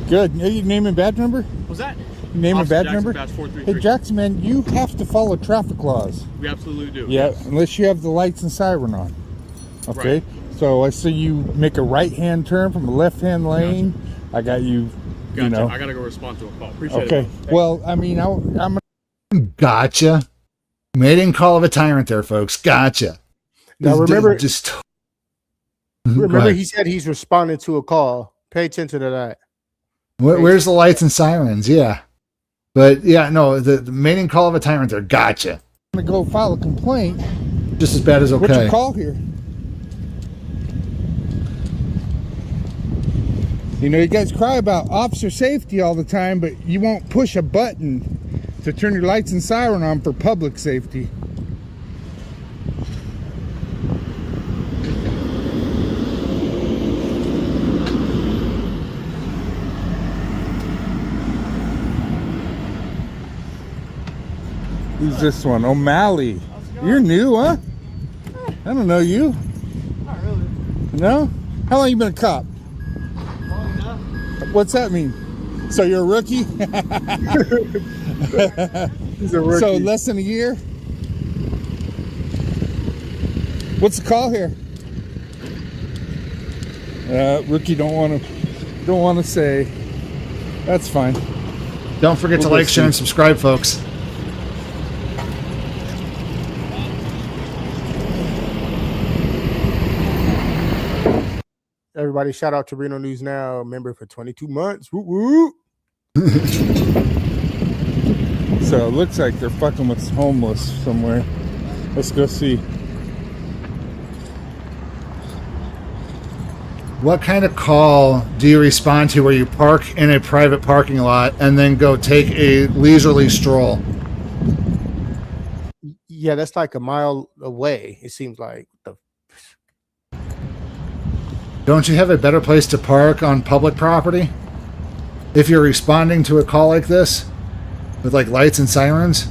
Good. Your name and badge number? What's that? Name and badge number? Badge 433. Hey, Jackson, man, you have to follow traffic laws. We absolutely do. Yeah, unless you have the lights and siren on. Okay? Right. So I see you make a right-hand turn from a left-hand lane. Gotcha. I got you, Gotcha. you know. I got to go respond to a call. Appreciate it. Okay. Well, I mean, I'm... Gotcha. Mating call of a tyrant there, folks. Gotcha. Now, remember... Remember, ahead. he said he's responding to a call. Pay attention to that. Where's the lights and sirens? Yeah. But, yeah, no, the mating call of a tyrant there. Gotcha. I'm going to go file a complaint. Just as bad as okay. What's your call here? You know, you guys cry about officer safety all the time, but you won't push a button to turn your lights and siren on for public safety. Who's this one? O'Malley. You're new, huh? I don't know you. Not really. No? How long you been a cop? Long enough. What's that mean? So you're a rookie? He's a rookie. So less than a year? What's the call here? Rookie don't want to say. That's fine. Don't forget to like, share, and subscribe, folks. Everybody, shout out to Reno News Now, member for 22 months. Woo woo. So it looks like they're fucking with homeless somewhere. Let's go see. What kind of call do you respond to where you park in a private parking lot and then go take a leisurely stroll? Yeah, that's like a mile away, it seems like. Don't you have a better place to park on public property? If you're responding to a call like this, with like lights and sirens?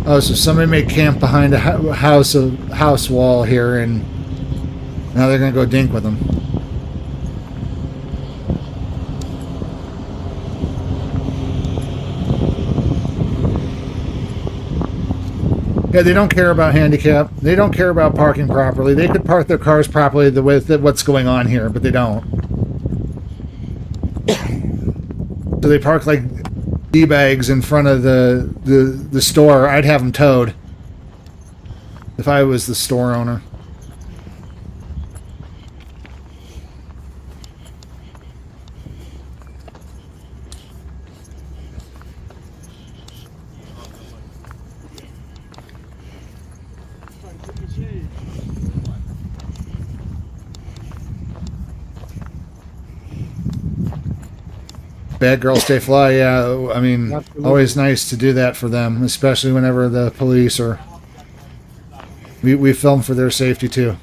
Oh, so somebody made camp behind a house wall here, and now they're gonna go dink with them. Yeah, they don't care about handicap. They don't care about parking properly. They could park their cars properly with what's going on here, but they don't. So they park like D-bags in front of the store. I'd have them towed if I was the store owner. Bad girls stay fly, yeah. I mean, Absolutely. always nice to do that for them, especially whenever the police are. We film for their safety too.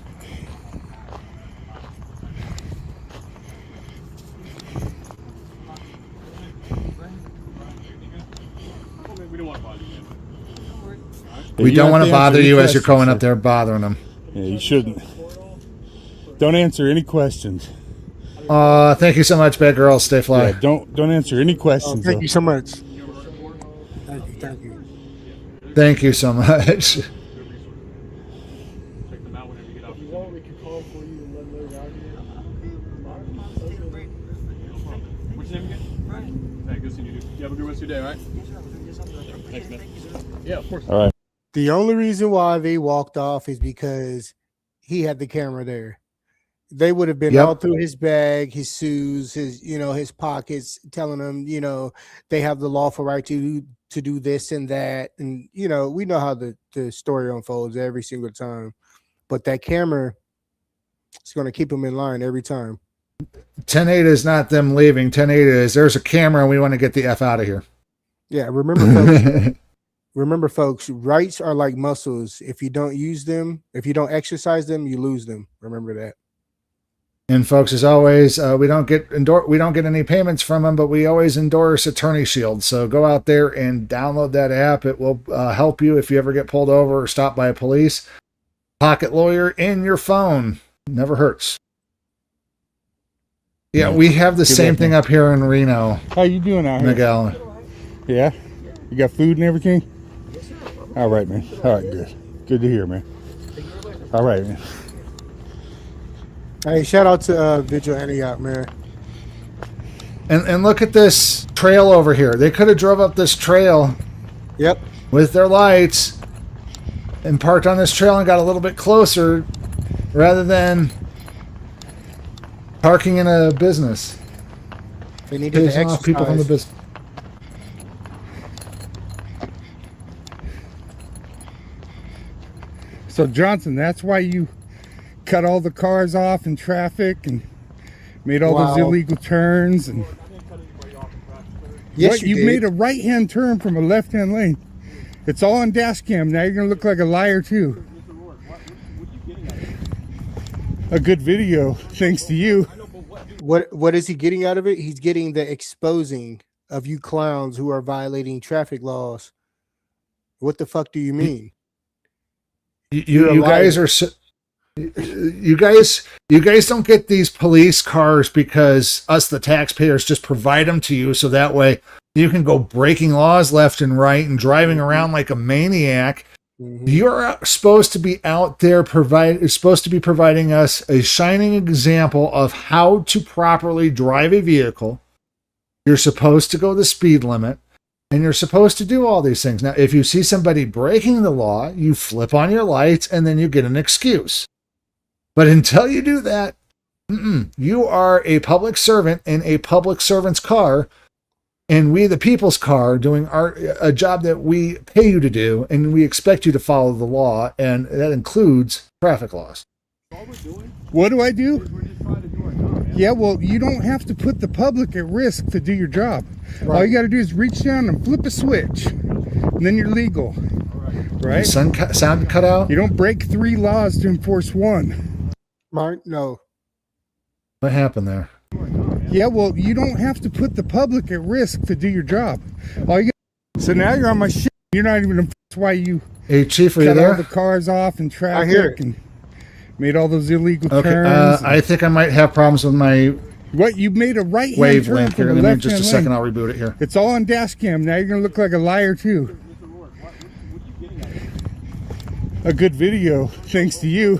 We don't want to bother you as you're going up there bothering them. Yeah, you shouldn't. Don't answer any questions. Thank you so much, bad girls. Stay fly. Yeah, don't answer any questions. Thank though. you so much. Thank you. Thank you so much. What's your name again? Hey, good seeing you. You have a good rest of your day, all right? Thanks, man. Yeah, of course. All right. The only reason why they walked off is because he had the camera there. They would have been all through his bag, his shoes, his pockets, telling him, they have the lawful right to do this and that. And, we know how the story unfolds every single time. But that camera is going to keep him in line every time. 10-8 is not them leaving. 10-8 is there's a camera and we want to get the F out of here. Yeah, remember, folks, rights are like muscles. If you don't use them, if you don't exercise them, you lose them. Remember that. And folks, as always, we don't get any payments from them, but we always endorse Attorney Shield. So go out there and download that app. It will help you if you ever get pulled over or stopped by a police. Pocket lawyer in your phone. Never hurts. Yeah, we have the same thing up here in Reno. How you doing out here? Miguel. Yeah? You got food and everything? All right, man. All right, good. Good to hear, man. All right, man. Hey, shout out to Vigil Antioch, man. And look at this trail over here. They could have drove up this trail. Yep. With their lights and parked on this trail and got a little bit closer rather than parking in a business. They needed to exercise. People from the business. So, Johnson, that's why you cut all the cars off in traffic and made all those illegal turns. And yes, you made a right-hand turn from a left-hand lane. It's all on dash cam. Now you're going to look like a liar, too. A good video, thanks to you. What is he getting out of it? He's getting the exposing of you clowns who are violating traffic laws. What the fuck do you mean? You guys are you guys don't get these police cars because us the taxpayers just provide them to you so that way you can go breaking laws left and right and driving around like a maniac. You're supposed to be out there supposed to be providing us a shining example of how to properly drive a vehicle. You're supposed to go the speed limit. And you're supposed to do all these things. Now, if you see somebody breaking the law, you flip on your lights and then you get an excuse. But until you do that, you are a public servant in a public servant's car, and we, the people's car, doing a job that we pay you to do, and we expect you to follow the law, and that includes traffic laws. What do I do? Yeah, well, you don't have to put the public at risk to do your job. Right. All you got to do is reach down and flip a switch, and then you're legal. Right? Sound cut out? You don't break 3 laws to enforce 1. Mark, no. What happened there? Yeah, well, you don't have to put the public at risk to do your job. So now you're on my shit You're not even. That's why you. Hey, Chief, are you cut all there? the cars off and traffic. I hear it. And made all those illegal Okay, turns. I think I might have problems with my What, you made a right-hand turn wavelength from here. the Let me left-hand just a lane. second. I'll reboot it here. It's all on dash cam. Now you're going to look like a liar, too. A good video, thanks to you.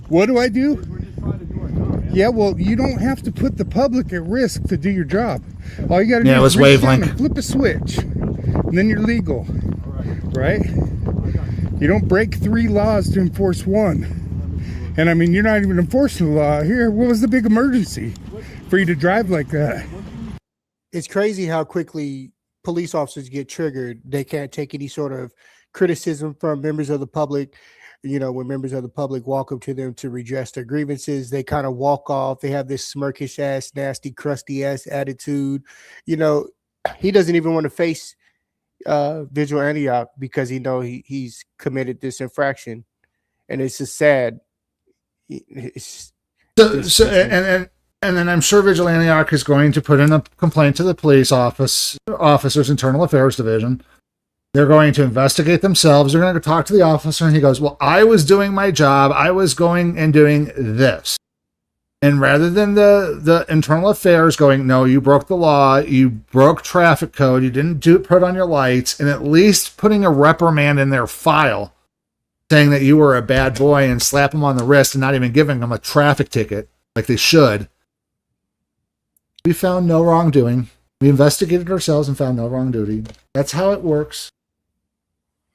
What do I do? Yeah, well, you don't have to put the public at risk to do your job. All you got to do Yeah, it was is reach down wavelength. and flip a switch, and then you're legal, right? You don't break 3 laws to enforce 1. And I mean, you're not even enforcing the law here. What was the big emergency for you to drive like that? It's crazy how quickly police officers get triggered. They can't take any sort of criticism from members of the public. You know, when members of the public walk up to them to redress their grievances, they kind of walk off. They have this smirkish ass, nasty, crusty ass attitude. You know, he doesn't even want to face Vigil Antioch because he know he's committed this infraction, and it's just sad. It's And then I'm sure Vigil Antioch is going to put in a complaint to the police officers, Internal Affairs Division. They're going to investigate themselves. They're going to talk to the officer, and he goes, well, I was doing my job. I was going and doing this. And rather than the Internal Affairs going, no, you broke the law, you broke traffic code, you didn't put on your lights, and at least putting a reprimand in their file, saying that you were a bad boy and slap them on the wrist and not even giving them a traffic ticket like they should. We found no wrongdoing. We investigated ourselves and found no wrongdoing. That's how it works.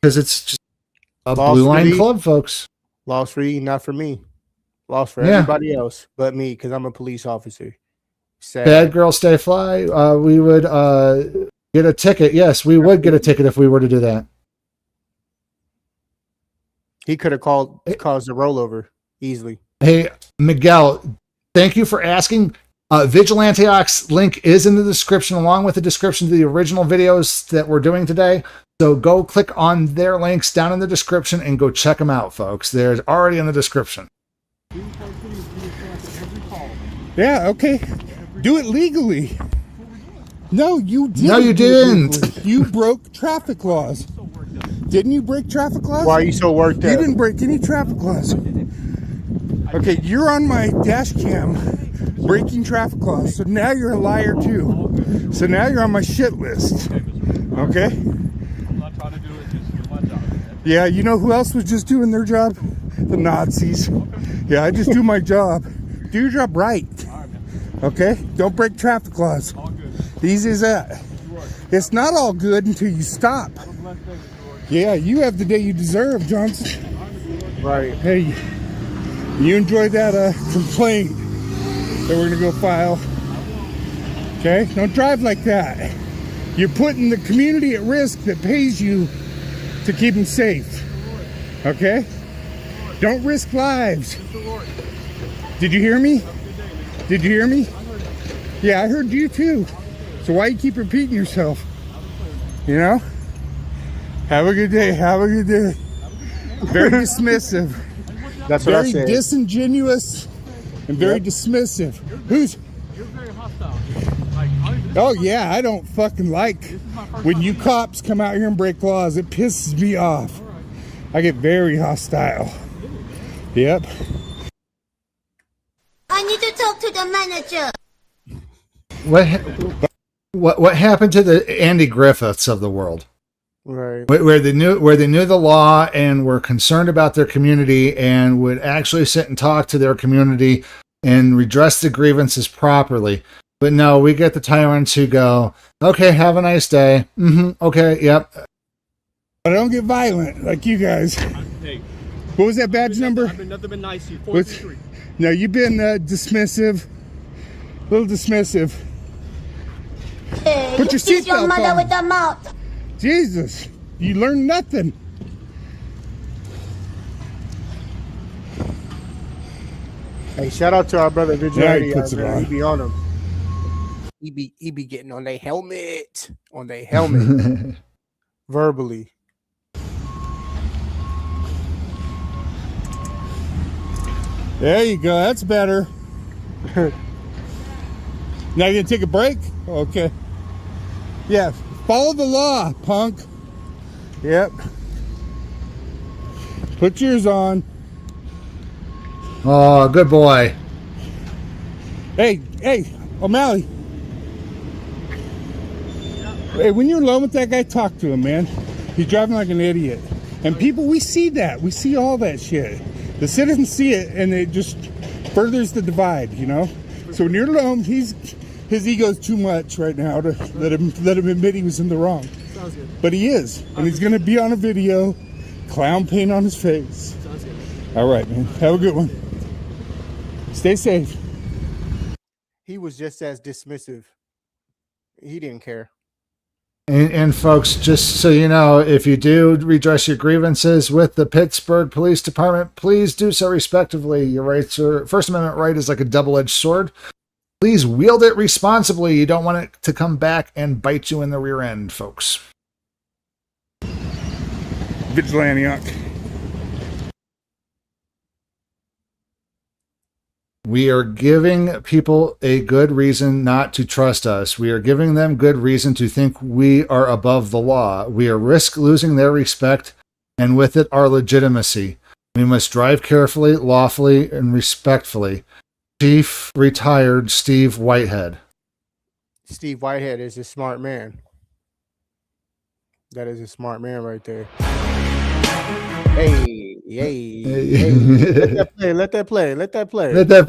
Because it's just a blue line club, folks. Lost for you, not for me. Lost for everybody else but me because I'm a police officer. Sad. Bad girl, stay fly. We would get a ticket. Yes, we would get a ticket if we were to do that. He could have caused a rollover easily. Hey, Miguel, thank you for asking. Vigil Antioch's link is in the description, along with the description of the original videos that we're doing today. So go click on their links down in the description and go check them out, folks. They're already in the description. Yeah, okay. Do it legally. No, you didn't. No, you didn't. You broke traffic laws. Didn't you break traffic laws? Why are you so worked up? You didn't break any traffic laws. Okay, you're on my dash cam breaking traffic laws. So now you're a liar too. So now you're on my shit list. Okay? I'm not trying to do it, just do my job. Yeah, you know who else was just doing their job? The Nazis. Yeah, I just do my job. Do your job right. Okay? Don't break traffic laws. Easy as that. It's not all good until you stop. Yeah, you have the day you deserve, Johnson. Right. Hey, you enjoy that complaint that we're going to go file. Okay? Don't drive like that. You're putting the community at risk that pays you to keep them safe. Okay? Don't risk lives. Did you hear me? Did you hear me? Yeah, I heard you too. So why you keep repeating yourself? You know? Have a good day. Have a good day. Very dismissive. That's what I said. Very disingenuous and very dismissive. Who's? You're very hostile. Oh yeah, I don't fucking like when you cops come out here and break laws. It pisses me off. I get very hostile. Yep. I need to talk to the manager. What happened to the Andy Griffiths of the world? Right. Where they knew the law and were concerned about their community and would actually sit and talk to their community and redress the grievances properly. But no, we get the tyrants who go, okay, have a nice day. Okay, yep. But I don't get violent like you guys. Hey, what was that badge number? I've been nothing but nice to you. 423. No, you've been dismissive. A little dismissive. Hey, Put your kiss your seatbelt mother on. with the mouth. Jesus, you learned nothing. Hey, shout out to our brother Vigilante. Yeah, he puts it on. He be on him. He be getting on their helmet. On their helmet. Verbally. There you go. That's better. Now you gonna take a break? Okay. Yeah. Follow the law, punk. Yep. Put yours on. Oh, good boy. Hey, O'Malley. Hey, when you're alone with that guy, talk to him, man. He's driving like an idiot. And people, we see that. We see all that shit. The citizens see it, and it just furthers the divide, you know? So when you're alone, his ego's too much right now to let him admit he was in the wrong. Sounds good. But he is. And he's going to be on a video, clown paint on his face. Sounds good. All right, man. Have a good one. Stay safe. He was just as dismissive. He didn't care. And folks, just so you know, if you do redress your grievances with the Pittsburgh Police Department, please do so respectively. Your rights are, First Amendment right is like a double-edged sword. Please wield it responsibly. You don't want it to come back and bite you in the rear end, folks. Vigilante. We are giving people a good reason not to trust us. We are giving them good reason to think we are above the law. We are risk losing their respect and with it our legitimacy. We must drive carefully, lawfully, and respectfully. Chief Retired Steve Whitehead. Steve Whitehead is a smart man. That is a smart man right there. Hey. Let that play. Let that play. Okay. Yeah, let that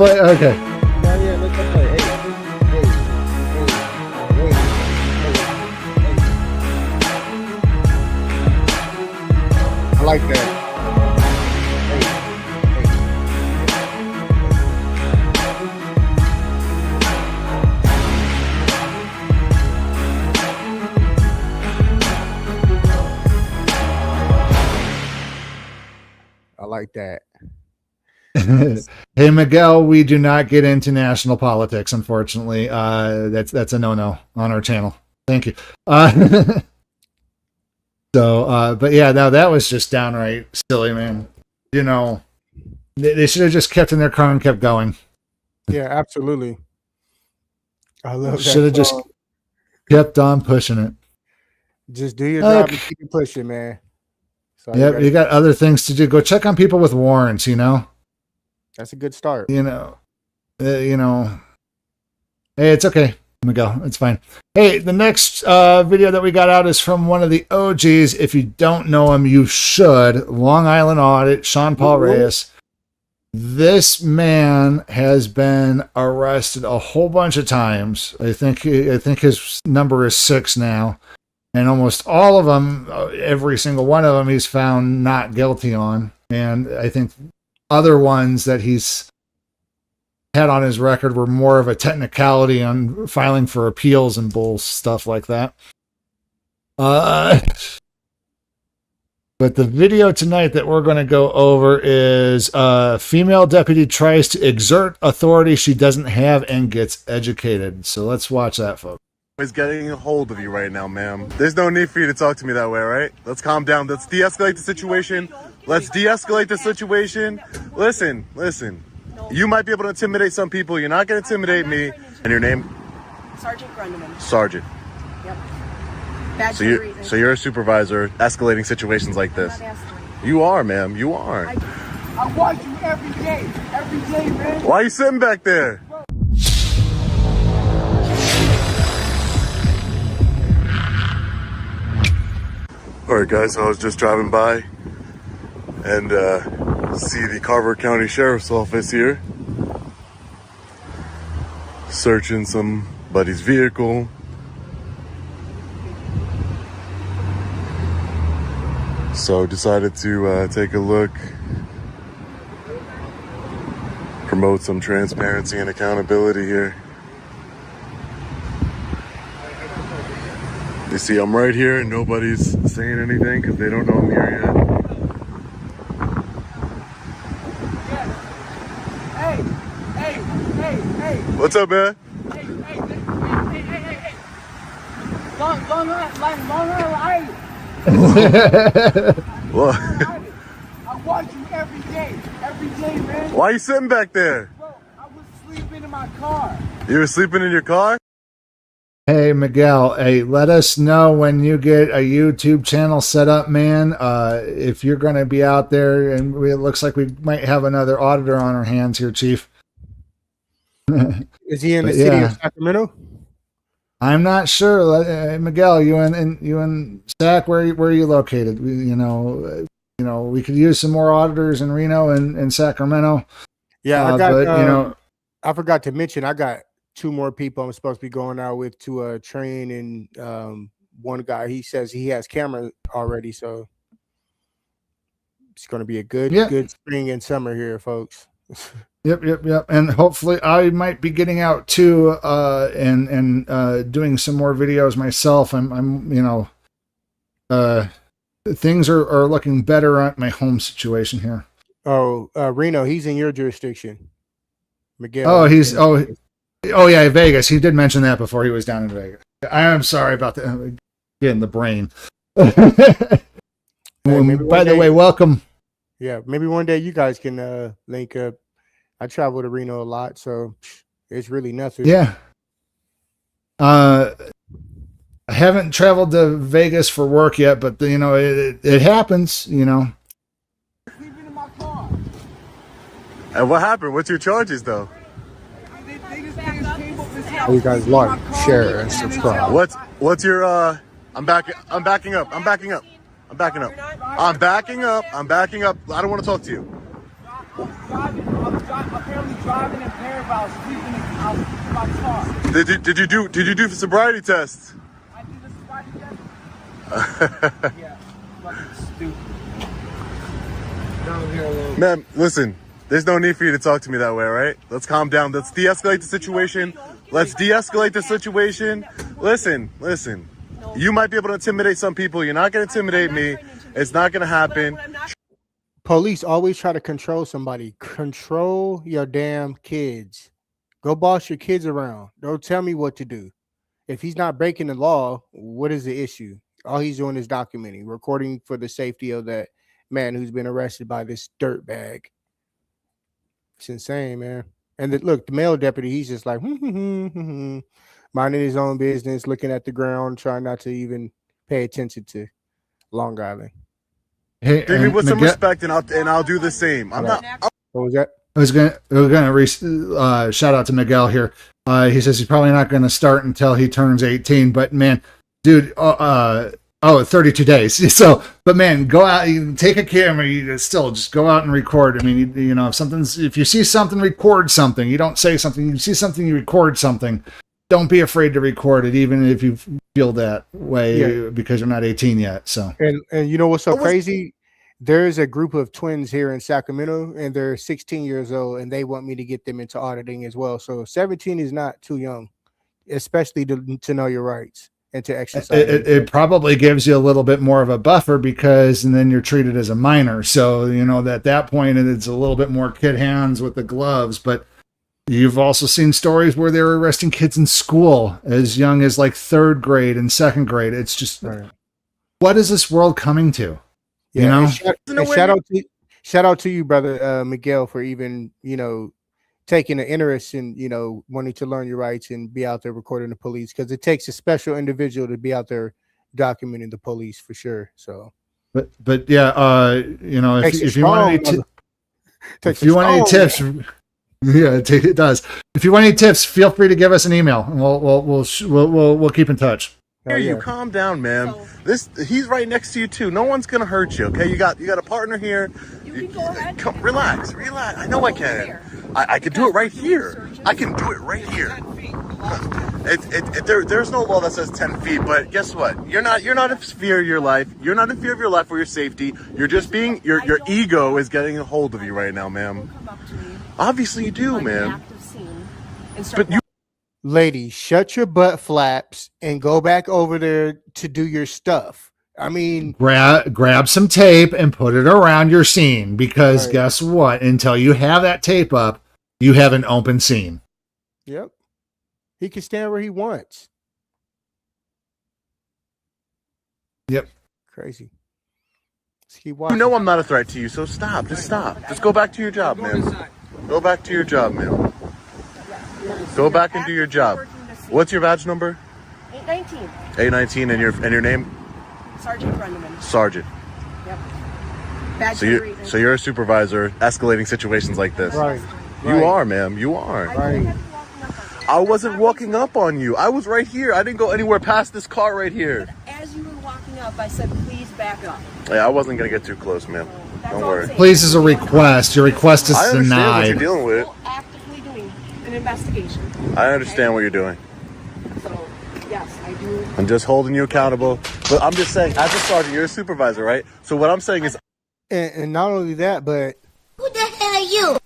play. I like that. I like that. Hey, Miguel, we do not get into national politics, unfortunately. That's a no-no on our channel. Thank you. But yeah, no, that was just downright silly, man. You know, they should have just kept in their car and kept going. Yeah, absolutely. I love that. Should have just kept on pushing it. Just do your job and keep it pushing, man. So Yep, you got other things to do. Go check on people with warrants, you know? That's a good start. You know, hey, it's okay, Miguel. It's fine. Hey, the next video that we got out is from one of the OGs. If you don't know him, you should. Long Island Audit, Sean Paul Reyes. This man has been arrested a whole bunch of times. I think his number is 6 now. And almost all of them, every single one of them, he's found not guilty on. And I think other ones that he's had on his record were more of a technicality on filing for appeals and bull stuff like that. But the video tonight that we're going to go over is a female deputy tries to exert authority she doesn't have and gets educated. So let's watch that, folks. Is getting a hold of you right now, ma'am. There's no need for you to talk to me that way, right? Let's calm down. Let's de-escalate the situation. Let's de-escalate the situation. Listen. You might be able to intimidate some people. You're not going to intimidate me. And your name? Sergeant Grundeman. Sergeant. Yep. Badge So you're a supervisor escalating situations like this. You are, ma'am. You are. I watch you every day, man. Why are you sitting back there? Alright guys, I was just driving by and see the Carver County Sheriff's Office here searching somebody's vehicle. So decided to take a look, promote some transparency and accountability here. You see, I'm right here and nobody's saying anything because they don't know I'm here yet. Hey. What's up, man? Hey. Long Island. What? I watch you every day, man. Why are you sitting back there? Bro, I was sleeping in my car. You were sleeping in your car? Hey Miguel, hey, let us know when you get a YouTube channel set up, man. If you're going to be out there, and it looks like we might have another auditor on our hands here, Chief. Is he in the city of Sacramento? I'm not sure. Miguel, you and Sac, where are you located? You know, we could use some more auditors in Reno and Sacramento. Yeah, I got. But I forgot to mention, I got 2 more people I'm supposed to be going out with to train, and one guy, he says he has camera already, so it's going to be a good spring and summer here, folks. Yep. And hopefully I might be getting out too, and doing some more videos myself. I'm things are looking better at my home situation here. Oh, Reno, he's in your jurisdiction. Miguel. Oh yeah, Vegas. He did mention that before he was down in Vegas. I am sorry about that. Getting the brain. Hey, by the way, welcome. Yeah, maybe one day you guys can link up. I travel to Reno a lot, so it's really nothing. Yeah. I haven't traveled to Vegas for work yet, but it happens, And what happened? What's your charges, though? You guys like, share, and subscribe. What's your I'm backing up. I'm backing up. I don't want to talk to you. Did you do sobriety tests? I did the sobriety test. Yeah. Ma'am, listen. There's no need for you to talk to me that way, right? Let's calm down. Let's de-escalate the situation. Listen. You might be able to intimidate some people. You're not going to intimidate me. It's not going to happen. Police always try to control somebody. Control your damn kids. Go boss your kids around. Don't tell me what to do. If he's not breaking the law, what is the issue? All he's doing is documenting, recording for the safety of that man who's been arrested by this dirtbag. It's insane, man. And look, the male deputy, he's just like, minding his own business, looking at the ground, trying not to even pay attention to Long Island. Hey, treat me with some respect, and I'll do the same. What was that? We're gonna shout out to Miguel here. He says he's probably not gonna start until he turns 18. But man, dude, 32 days. So, but man, go out, you take a camera, you still just go out and record. I mean, if you see something, record something. You don't say something. You see something, you record something. Don't be afraid to record it, even if you feel that way, because you're not 18 yet. So, and you know what's so crazy? There's a group of twins here in Sacramento, and they're 16 years old, and they want me to get them into auditing as well. So 17 is not too young, especially to know your rights and to exercise. It probably gives you a little bit more of a buffer, because and then you're treated as a minor. So, at that point, it's a little bit more kid hands with the gloves. But you've also seen stories where they're arresting kids in school as young as like 3rd grade and 2nd grade. It's just, what is this world coming to? Yeah, shout out to you, brother Miguel, for even taking an interest in wanting to learn your rights and be out there recording the police, because it takes a special individual to be out there documenting the police for sure. So, but yeah, if you want any tips, it does. If you want any tips, feel free to give us an email, and we'll keep in touch. You calm down, man. He's right next to you too. No one's gonna hurt you, okay? You got a partner here. You can go ahead. Come, relax. I know I can. I can do it right here. There's no law that says 10 feet, but guess what? You're not in fear of your life. You're not in fear of your life or your safety. You're just being your ego is getting a hold of you right now, ma'am. Obviously you do, man. But you. Lady, shut your butt flaps and go back over there to do your stuff. I mean, grab some tape and put it around your scene, because guess what? Until you have that tape up, you have an open scene. Yep. He can stand where he wants. Yep. Crazy. You know I'm not a threat to you, so stop. Just stop. Just go back to your job, man. Go back to your job, man. Go back and do your job. What's your badge number? 819. 819, and your name? Sergeant Grundman. Sergeant. Yep. Badge So number you 819. so you're a supervisor escalating situations like this. Right. You are, ma'am. You are. Right. I wasn't walking up on you. I was right here. I didn't go anywhere past this car right here. As you were walking up, I said, please back up. Yeah, I wasn't gonna get too close, ma'am. Don't worry. Please is a request. Your request is I understand what denied. you're dealing with. Still actively doing an investigation. I understand what you're doing. So, yes, I do. I'm just holding you accountable. But I'm just saying, as a sergeant, you're a supervisor, right? So what I'm saying is, And not only that, but Who the hell are you?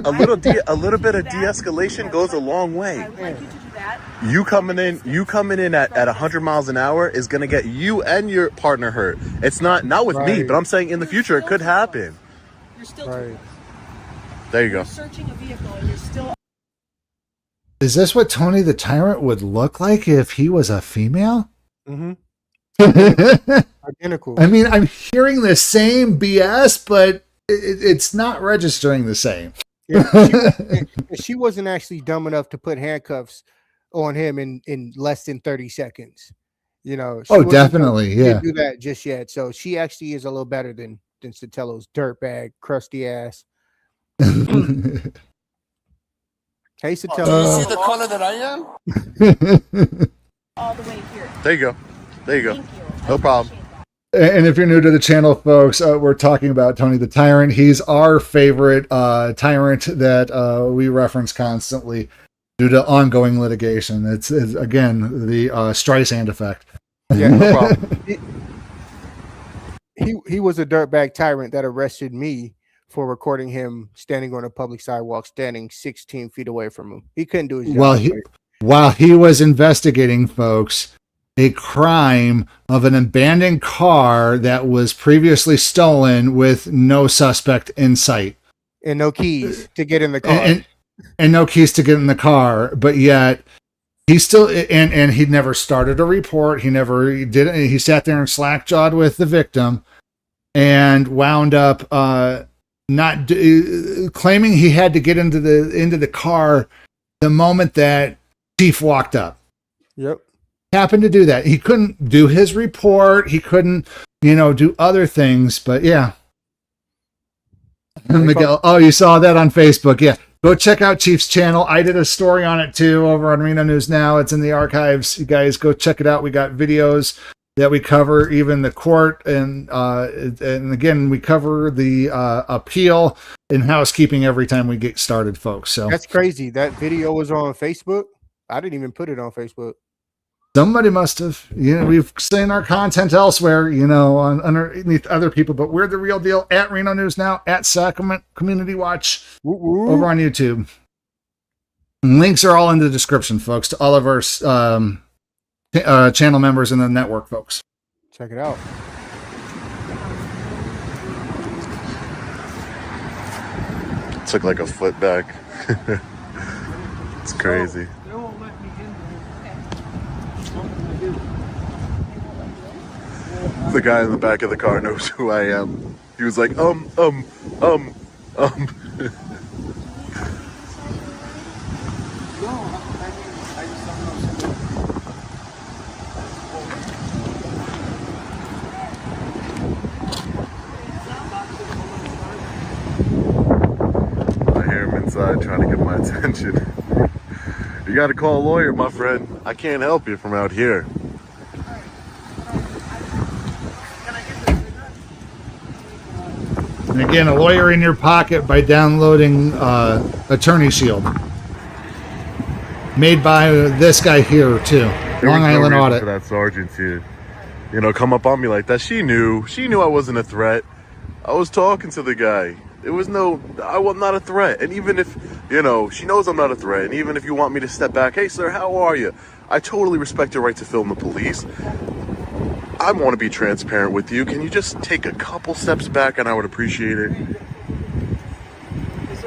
a little bit of de-escalation goes a long way. I would like you to do that. You coming in at 100 miles an hour is gonna get you and your partner hurt. It's not with me, Right. but I'm saying in the future it could happen. You're still right. There you go. searching a vehicle and you're still Is this what Tony the Tyrant would look like if he was a female? Mm-hmm. I Identical. mean, I'm hearing the same BS, but it's not registering the same. Yeah, she wasn't actually dumb enough to put handcuffs on him in less than 30 seconds. You know. She Oh, wasn't definitely, she didn't yeah. do that just yet. So she actually is a little better than Sotelo dirtbag, crusty ass. Hey, Sotelo. You see the color that I am? all the way here. There you go. There you go. No problem. And if you're new to the channel, folks, we're talking about Tony the Tyrant. He's our favorite tyrant that we reference constantly due to ongoing litigation. It's again, the Streisand effect. Yeah, no problem. He was a dirtbag tyrant that arrested me for recording him standing on a public sidewalk, standing 16 feet away from him. He couldn't do his job. While he was investigating, folks, a crime of an abandoned car that was previously stolen with no suspect in sight. And no keys to get in the car. And no keys to get in the car, but yet he still and he never started a report. He never did it. He sat there and slack-jawed with the victim and wound up not claiming he had to get into the car the moment that Chief walked up. Yep. Happened to do that. He couldn't do his report. He couldn't, do other things. But yeah. Miguel, oh, you saw that on Facebook. Yeah. Go check out Chief's channel. I did a story on it too over on Reno News Now. It's in the archives. You guys go check it out. We got videos that we cover, even the court. And again, we cover the appeal and housekeeping every time we get started, folks. So That's crazy. That video was on Facebook. I didn't even put it on Facebook. somebody must have. We've seen our content elsewhere, on underneath other people, but we're the real deal at Reno News Now, at Sacramento Community Watch over on YouTube. And links are all in the description, folks, to all of our channel members in the network, folks. Check it out. Took like a foot back. It's crazy. The guy in the back of the car knows who I am. He was like, I hear him inside trying to get my attention. You gotta call a lawyer, my friend. I can't help you from out here. And again, a lawyer in your pocket by downloading Attorney Shield. Made by this guy here, too. There Long was no Island reason Audit. for that sergeant to, come up on me like that. She knew I wasn't a threat. I was talking to the guy. I was not a threat. And even if, she knows I'm not a threat. And even if you want me to step back, hey, sir, how are you? I totally respect your right to film the police. I want to be transparent with you. Can you just take a couple steps back and I would appreciate it?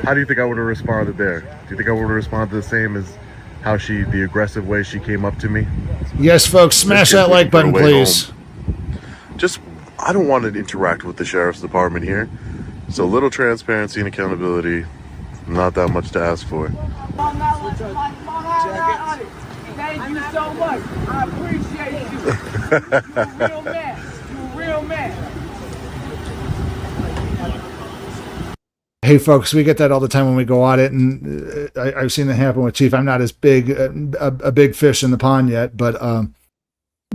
How do you think I would have responded there? Do you think I would have responded the same as how the aggressive way she came up to me? Yes, folks, smash that like button, please. I don't want to interact with the sheriff's department here. So little transparency and accountability, not that much to ask for. Thank you so much. I appreciate you. You're a real man. You're a real man. Hey folks, we get that all the time when we go audit, and I've seen that happen with Chief. I'm not as big a big fish in the pond yet, but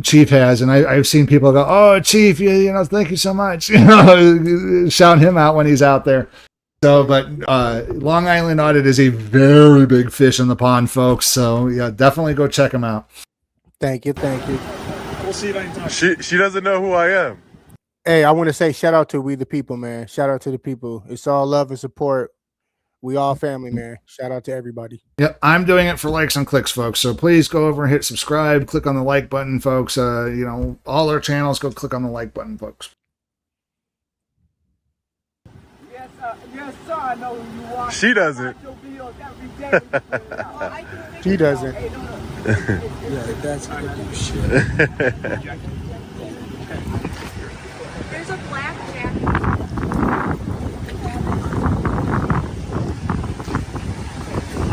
Chief has, and I've seen people go, "Oh, Chief, you know, thank you so much," you know, shouting him out when he's out there. So, but Long Island Audit is a very big fish in the pond, folks. So yeah, definitely go check him out. Thank you. We'll see if I can talk. She doesn't know who I am. Hey, I want to say shout out to We the People, man. Shout out to the people. It's all love and support. We all family, man. Shout out to everybody. Yep, I'm doing it for likes and clicks, folks. So please go over and hit subscribe, click on the like button, folks. You know, all our channels, go click on the like button, folks. Yes, sir, I know who you are. She doesn't. She doesn't. Yeah, that's good shit. There's a black jacket.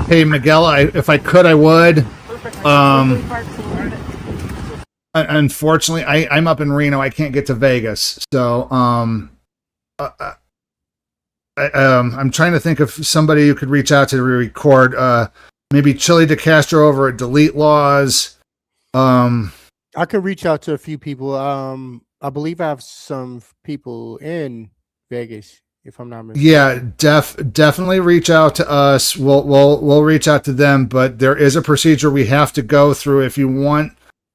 Hey, Miguel, if I could, I would. Unfortunately, I'm up in Reno. I can't get to Vegas. So I'm trying to think of somebody you could reach out to record. Maybe Chili DeCastro over at Delete Laws. I could reach out to a few people. I believe I have some people in Vegas, if I'm not mistaken. Yeah, definitely reach out to us. We'll reach out to them, but there is a procedure we have to go through. If you want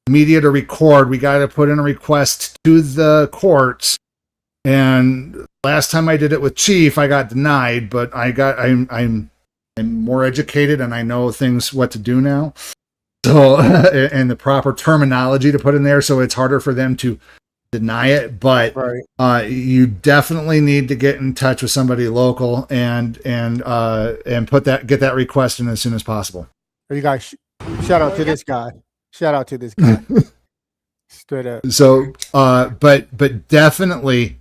media to record, we got to put in a request to the courts. And last time I did it with Chief, I got denied, but I'm more educated and I know what to do now. So and the proper terminology to put in there, so it's harder for them to deny it. But you definitely need to get in touch with somebody local and get that request in as soon as possible. You guys, shout out to this guy. Shout out to this guy. Straight up. So, but definitely,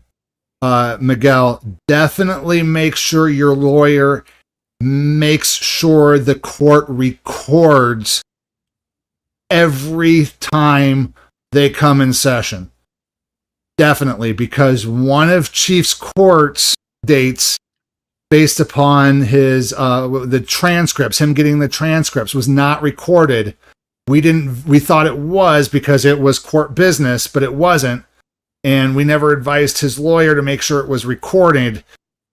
Miguel, definitely make sure your lawyer makes sure the court records every time they come in session. Definitely, because one of Chief's court's dates, based upon his the transcripts, him getting the transcripts, was not recorded. We thought it was because it was court business, but it wasn't. And we never advised his lawyer to make sure it was recorded.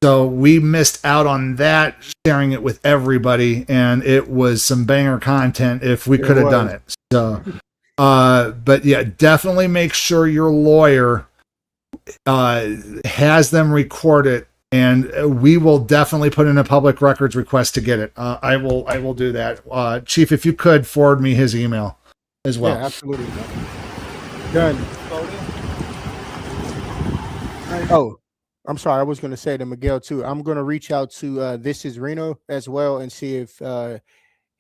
So we missed out on that, sharing it with everybody. And it was some banger content if we could have done it. So, but yeah, definitely make sure your lawyer has them record it. And we will definitely put in a public records request to get it. I will do that. Chief, if you could forward me his email as well. Yeah, absolutely. Done. Oh, I'm sorry. I was going to say to Miguel too. I'm going to reach out to This Is Reno as well and see if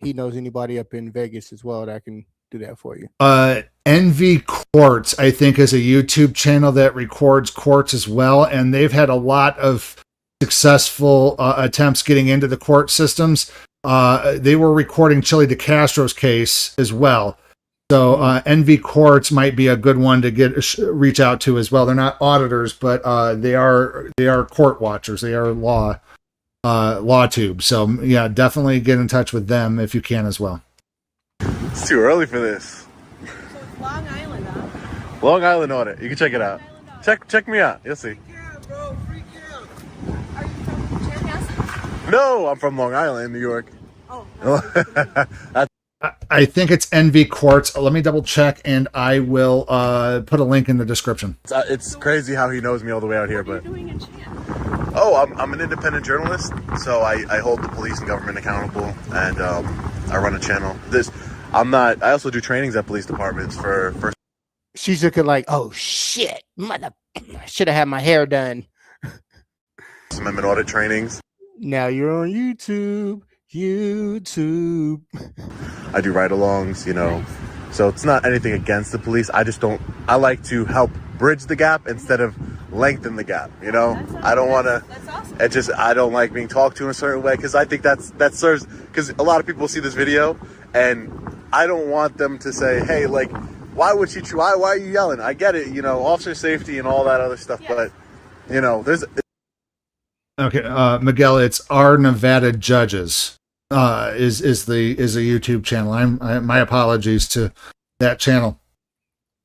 he knows anybody up in Vegas as well that can do that for you. NV Courts, I think, is a YouTube channel that records courts as well, and they've had a lot of successful attempts getting into the court systems. They were recording Chili DeCastro's case as well. So NV Courts might be a good one to reach out to as well. They're not auditors, but they are court watchers. They are law tube. So yeah, definitely get in touch with them if you can as well. It's too early for this. So it's Long Island, huh? Long Island Audit. You can check it out. Check me out. You'll see. No, I'm from Long Island, New York. Oh. I think it's NV Courts. Let me double check, and I will put a link in the description. It's crazy how he knows me all the way out here, but I'm an independent journalist, so I hold the police and government accountable, and I run a channel. I also do trainings at police departments for. She's looking like, oh shit, mother, I should have had my hair done. Amendment audit trainings. Now you're on YouTube. I do ride-alongs, so it's not anything against the police. I like to help bridge the gap instead of lengthen the gap, I don't want to, that's awesome. I don't like being talked to in a certain way, because I think that serves, because a lot of people see this video and I don't want them to say, hey, like, why would she try? Why are you yelling? I get it, officer safety and all that other stuff, but there's Okay, Miguel, it's Our Nevada Judges is a YouTube channel. My apologies to that channel.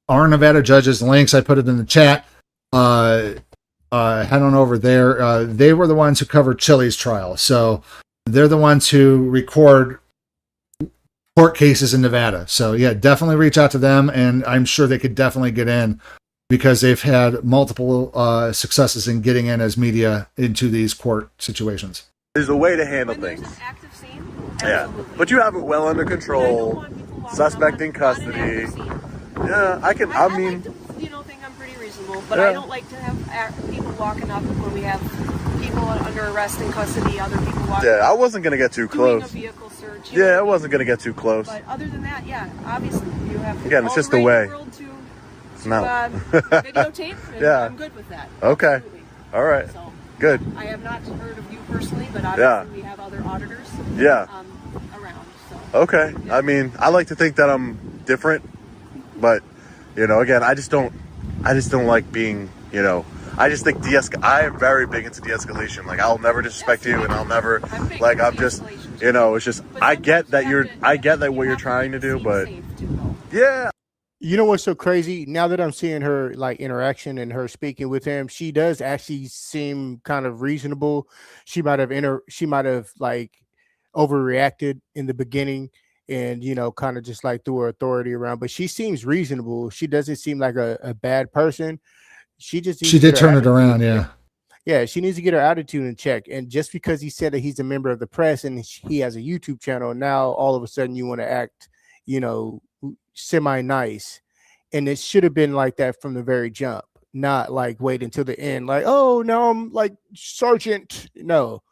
Our Nevada Judges links, I put it in the chat. Head on over there. They were the ones who covered Chili's trial, so they're the ones who record court cases in Nevada. So yeah, definitely reach out to them, and I'm sure they could definitely get in because they've had multiple successes in getting in as media into these court situations. There's a way to handle things. Active scene? Yeah, but you have it well under control. Suspect in custody. Yeah, I mean, like to, think I'm pretty reasonable, but yeah. I don't like to have people walking up when we have people under arrest in custody, other people walking Yeah, I up, wasn't going to get too doing close. a vehicle search. Yeah, I wasn't going to get too close. But other than that, yeah, obviously you have Again, it's all just the the right in way. the world to No. videotape, and Yeah. I'm good with that. Okay. Absolutely. All right. So, good. I have not heard of you personally, but obviously we have other auditors Yeah. Around. So. Okay. I mean, I like to think that I'm different, but again, I just don't like being, I just think I am very big into de-escalation. Like, I'll never disrespect you, and I'll never, like, I'm just, it's just, I get that what you're trying to do, but yeah. You know what's so crazy? Now that I'm seeing her like interaction and her speaking with him, she does actually seem kind of reasonable. She might have like overreacted in the beginning and kind of just like threw her authority around, but she seems reasonable. She doesn't seem like a bad person. She just needs She to did get her turn it attitude around, in yeah. check. Yeah, she needs to get her attitude in check. And just because he said that he's a member of the press and he has a YouTube channel, now all of a sudden you want to act, semi-nice. And it should have been like that from the very jump, not like wait until the end. Like, oh, now I'm like Sergeant. No,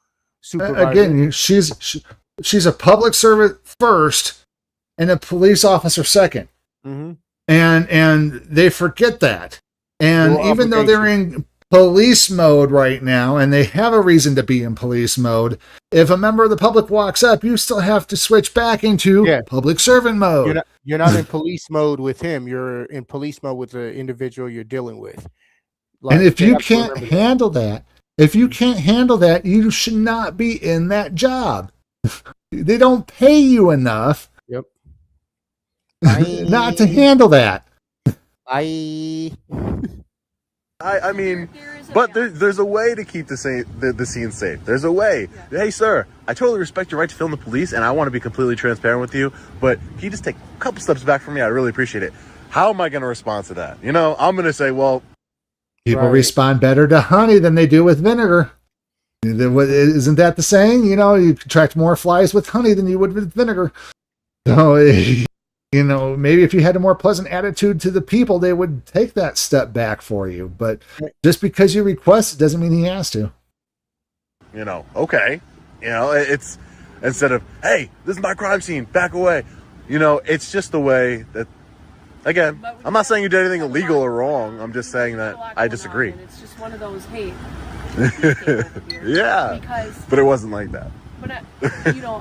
supervisor. Again, she's a public servant first and a police officer second. Mm-hmm. And they forget that. And even though they're in police mode right now, and they have a reason to be in police mode, if a member of the public walks up, you still have to switch back into public servant mode. You're not in police mode with him. You're in police mode with the individual you're dealing with. Like, and if you can't handle that, you should not be in that job. They don't pay you enough. Yep. Not to handle that. I mean, but there's a way to keep the scene safe. There's a way. Yeah. Hey, sir, I totally respect your right to film the police, and I want to be completely transparent with you, but can you just take a couple steps back from me? I really appreciate it. How am I going to respond to that? I'm going to say, well... People respond better to honey than they do with vinegar. Isn't that the saying? You attract more flies with honey than you would with vinegar. So... maybe if you had a more pleasant attitude to the people, they would take that step back for you. But just because you request it doesn't mean he has to. Okay. It's instead of, hey, this is my crime scene, back away. It's just the way that, again, I'm not saying you did anything illegal or wrong. I'm just saying that I disagree. It's just one of those, hey. Yeah. But it wasn't like that. But,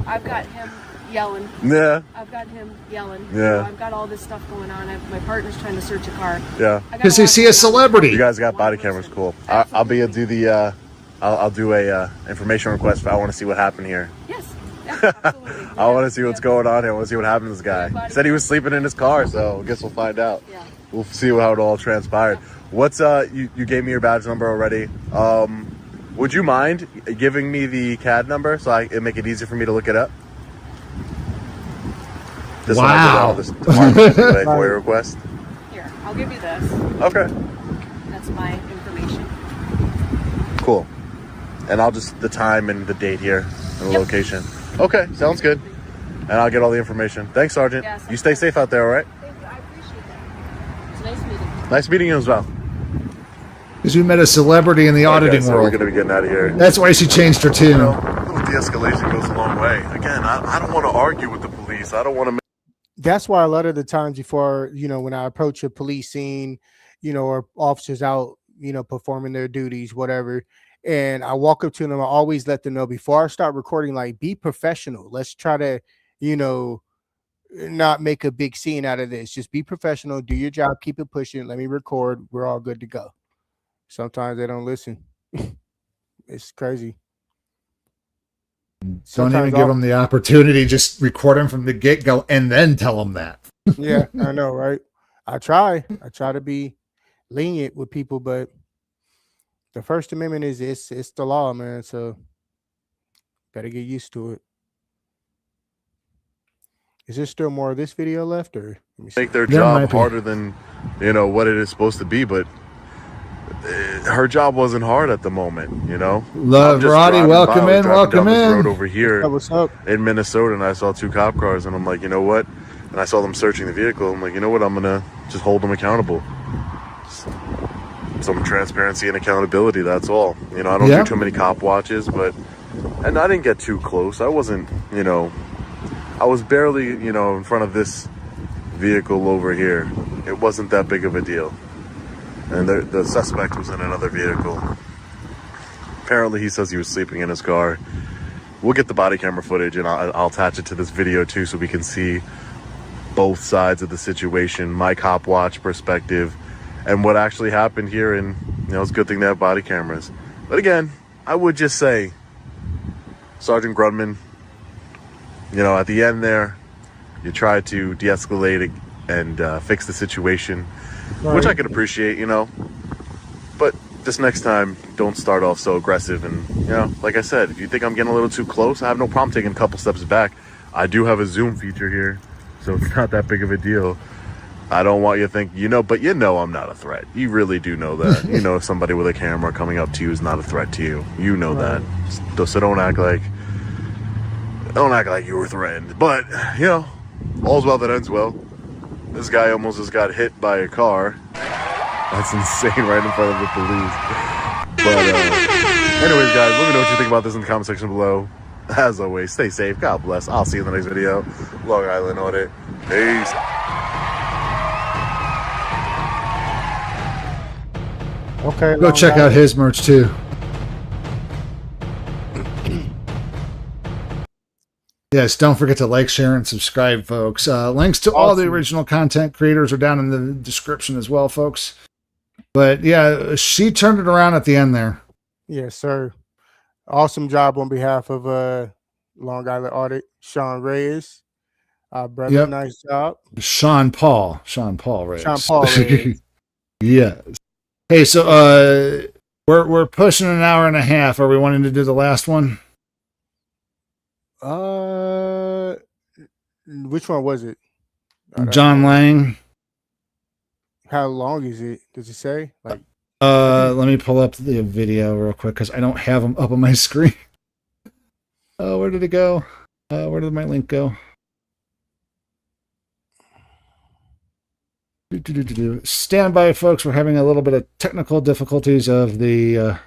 I've got him yelling. Yeah. I've got him yelling. Yeah. I've got all this stuff going on. My partner's trying to search a car. Yeah. Because you see a celebrity. You guys got body cameras, cool. I'll do a information request. I want to see what happened here. Yes. Absolutely. I want to see what's going on here. I want to see what happened to this guy. He said he was sleeping in his car, so I guess we'll find out. Yeah. We'll see how it all transpired. What's you gave me your badge number already. Would you mind giving me the CAD number so it'd make it easier for me to look it up? This wow. This FOIA request. Here, I'll give you this. Okay. That's my information. Cool. And I'll just the time and the date here and the location. Okay, sounds good. And I'll get all the information. Thanks, Sergeant. Yes, you stay safe out there, all right? Thank you. I appreciate that. It's nice meeting you. Nice meeting you as well. Because you met a celebrity in the auditing so world. We're going to be getting out of here. That's why she changed her tune. A little de-escalation goes a long way. Again, I don't want to argue with the police. I don't want to. That's why a lot of the times before, when I approach a police scene, or officers out, performing their duties, whatever, and I walk up to them, I always let them know before I start recording, like, be professional. Let's try to, not make a big scene out of this. Just be professional, do your job, keep it pushing. Let me record. We're all good to go. Sometimes they don't listen. It's crazy. Don't even give them the opportunity. Just record them from the get-go and then tell them that. Yeah, I know, right? I try to be lenient with people, but the First Amendment is it's the law, man. So gotta get used to it. Is there still more of this video left, or make their job harder than what it is supposed to be? But her job wasn't hard at the moment, Love Roddy, welcome in, welcome in. Road over here in Minnesota, and I saw 2 cop cars, and I'm like, you know what? And I saw them searching the vehicle. I'm like, you know what? I'm gonna just hold them accountable. Some transparency and accountability. That's all. I don't do too many cop watches, and I didn't get too close. I wasn't, I was barely, in front of this vehicle over here. It wasn't that big of a deal. And the suspect was in another vehicle. Apparently, he says he was sleeping in his car. We'll get the body camera footage, and I'll attach it to this video too, so we can see both sides of the situation, my cop watch perspective, and what actually happened here. And it's a good thing to have body cameras. But again, I would just say, Sergeant Grunman, at the end there, you tried to de-escalate it and fix the situation, which I could appreciate, but this next time, don't start off so aggressive. And, like I said, if you think I'm getting a little too close, I have no problem taking a couple steps back. I do have a zoom feature here, so it's not that big of a deal. I don't want you to think, but I'm not a threat. You really do know that. Somebody with a camera coming up to you is not a threat to you. You know that. So don't act like you were threatened. But, all's well that ends well. This guy almost just got hit by a car. That's insane, right in front of the police. But anyways, guys, let me know what you think about this in the comment section below. As always, stay safe. God bless. I'll see you in the next video. Long Island Audit. Peace. Okay. Go check out his merch too. Yes, don't forget to like, share, and subscribe, folks. Links to all the original content creators are down in the description as well, folks. But yeah, she turned it around at the end there. Yes, sir. Awesome job on behalf of Long Island Audit, Sean Reyes. Brother, nice job. Sean Paul Reyes. Sean Paul Reyes. Yes. Hey, so we're pushing an hour and a half. Are we wanting to do the last one? Which one was it? John Lang. How long is it? Does it say? Let me pull up the video real quick because I don't have them up on my screen. Oh, where did it go? Where did my link go? Stand by, folks. We're having a little bit of technical difficulties of the.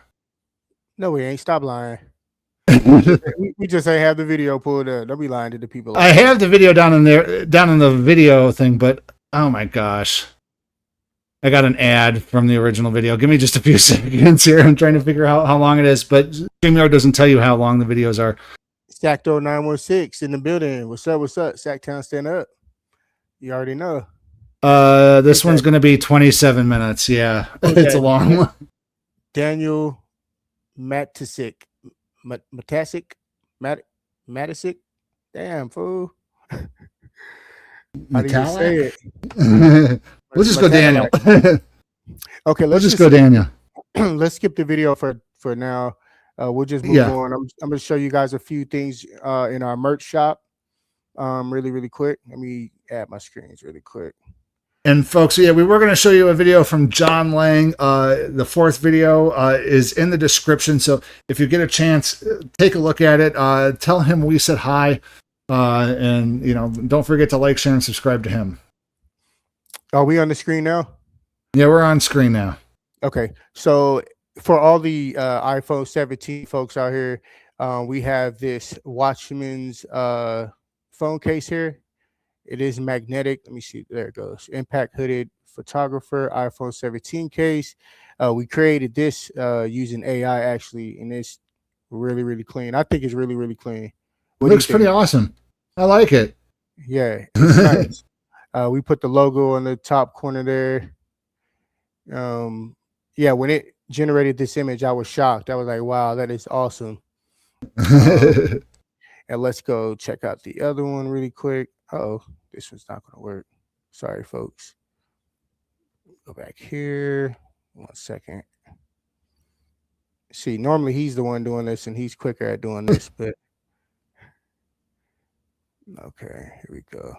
No, we ain't. Stop lying. we just ain't have the video pulled up. Don't be lying to the people. I have the video down in the video thing, but oh my gosh. I got an ad from the original video. Give me just a few seconds here. I'm trying to figure out how long it is, but StreamYard doesn't tell you how long the videos are. Stackto 916 in the building. What's up? What's up? Sacktown, stand up. You already know. This one's going to be 27 minutes. Yeah, okay. It's a long one. Daniel Matisic. Matisic? Damn, fool. How do you say it? We'll just go Daniel. Okay, let's just go Daniel. Let's skip the video for now. We'll just move on. I'm going to show you guys a few things in our merch shop really quick. Let me add my screens really quick. And folks, we were going to show you a video from John Lang. The fourth video is in the description. So if you get a chance, take a look at it. Tell him we said hi. And, don't forget to like, share, and subscribe to him. Are we on the screen now? Yeah, we're on screen now. Okay. So for all the iPhone 17 folks out here, we have this Watchman's phone case here. It is magnetic. Let me see. There it goes. Impact hooded photographer iPhone 17 case. We created this using AI actually, and it's really clean. I think it's really clean. It looks pretty awesome. I like it. Yeah, it's nice. We put the logo on the top corner there. Yeah, when it generated this image, I was shocked. I was like, wow, that is awesome. And let's go check out the other one really quick. Oh, this one's not going to work. Sorry, folks. Go back here. 1 second. See, normally he's the one doing this, and he's quicker at doing this, but okay, here we go.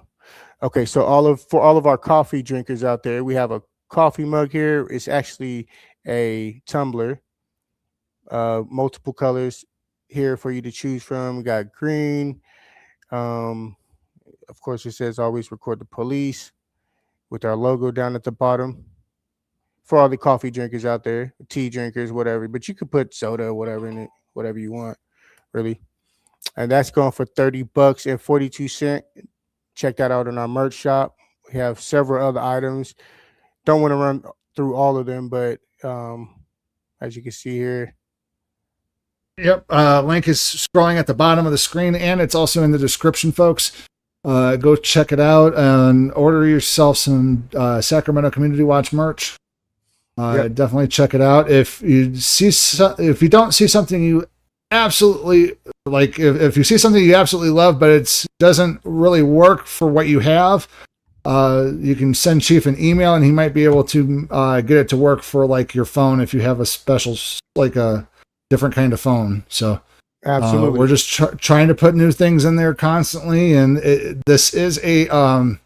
Okay, so for all of our coffee drinkers out there, we have a coffee mug here. It's actually a tumbler. Multiple colors here for you to choose from. We got green. Of course, it says always record the police with our logo down at the bottom. For all the coffee drinkers out there, tea drinkers, whatever. But you could put soda or whatever in it, whatever you want, really. And that's going for $30.42. Check that out in our merch shop. We have several other items. Don't want to run through all of them, but as you can see here. Yep. Link is scrolling at the bottom of the screen, and it's also in the description, folks. Go check it out and order yourself some Sacramento Community Watch merch. Definitely check it out. If you don't see something you absolutely like, if you see something you absolutely love, but it doesn't really work for what you have, you can send Chief an email, and he might be able to get it to work for like your phone if you have a special, like a different kind of phone. So absolutely, we're just trying to put new things in there constantly, and this is a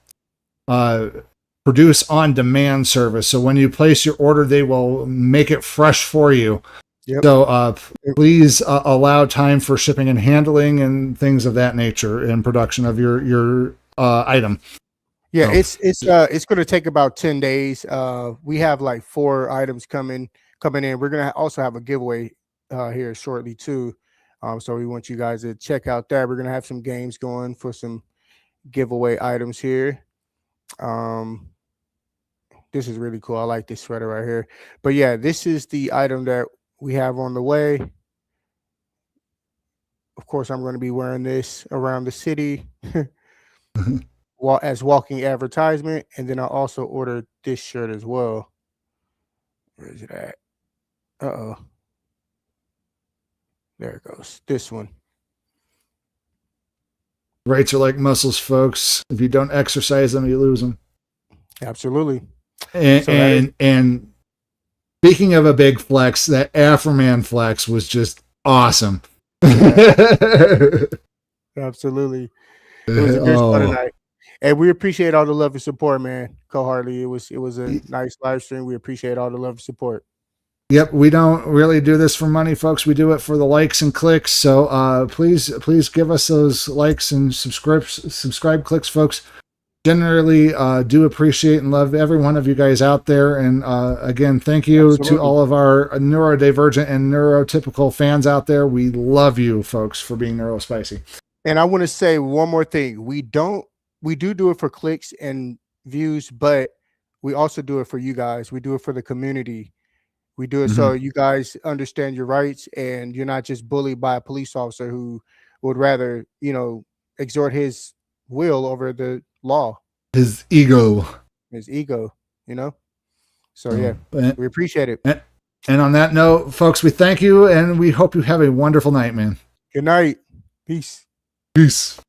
produce on demand service. So when you place your order, they will make it fresh for you. Yep. So please allow time for shipping and handling and things of that nature in production of your item. Yeah, it's going to take about 10 days. We have like 4 items coming in. We're going to also have a giveaway here shortly too. So we want you guys to check out that. We're going to have some games going for some giveaway items here. This is really cool. I like this sweater right here. But yeah, this is the item that we have on the way. Of course, I'm going to be wearing this around the city as walking advertisement. And then I also ordered this shirt as well. Where is it at? Uh-oh. There it goes. This one. Rights are like muscles, folks. If you don't exercise them, you lose them. Absolutely. And speaking of a big flex, that Afroman flex was just awesome. Absolutely. It was a good show tonight. And we appreciate all the love and support, man. Co Harley. It was a nice live stream. We appreciate all the love and support. Yep, we don't really do this for money, folks. We do it for the likes and clicks. So please give us those likes and subscribe clicks, folks. Generally do appreciate and love every one of you guys out there. And again, thank you to all of our neurodivergent and neurotypical fans out there. We love you, folks, for being neurospicy. And I want to say one more thing. We do it for clicks and views, but we also do it for you guys. We do it for the community. We do it so you guys understand your rights, and you're not just bullied by a police officer who would rather, exhort his will over the law. His ego. So yeah, we appreciate it. And on that note, folks, we thank you, and we hope you have a wonderful night, man. Good night. Peace. Peace.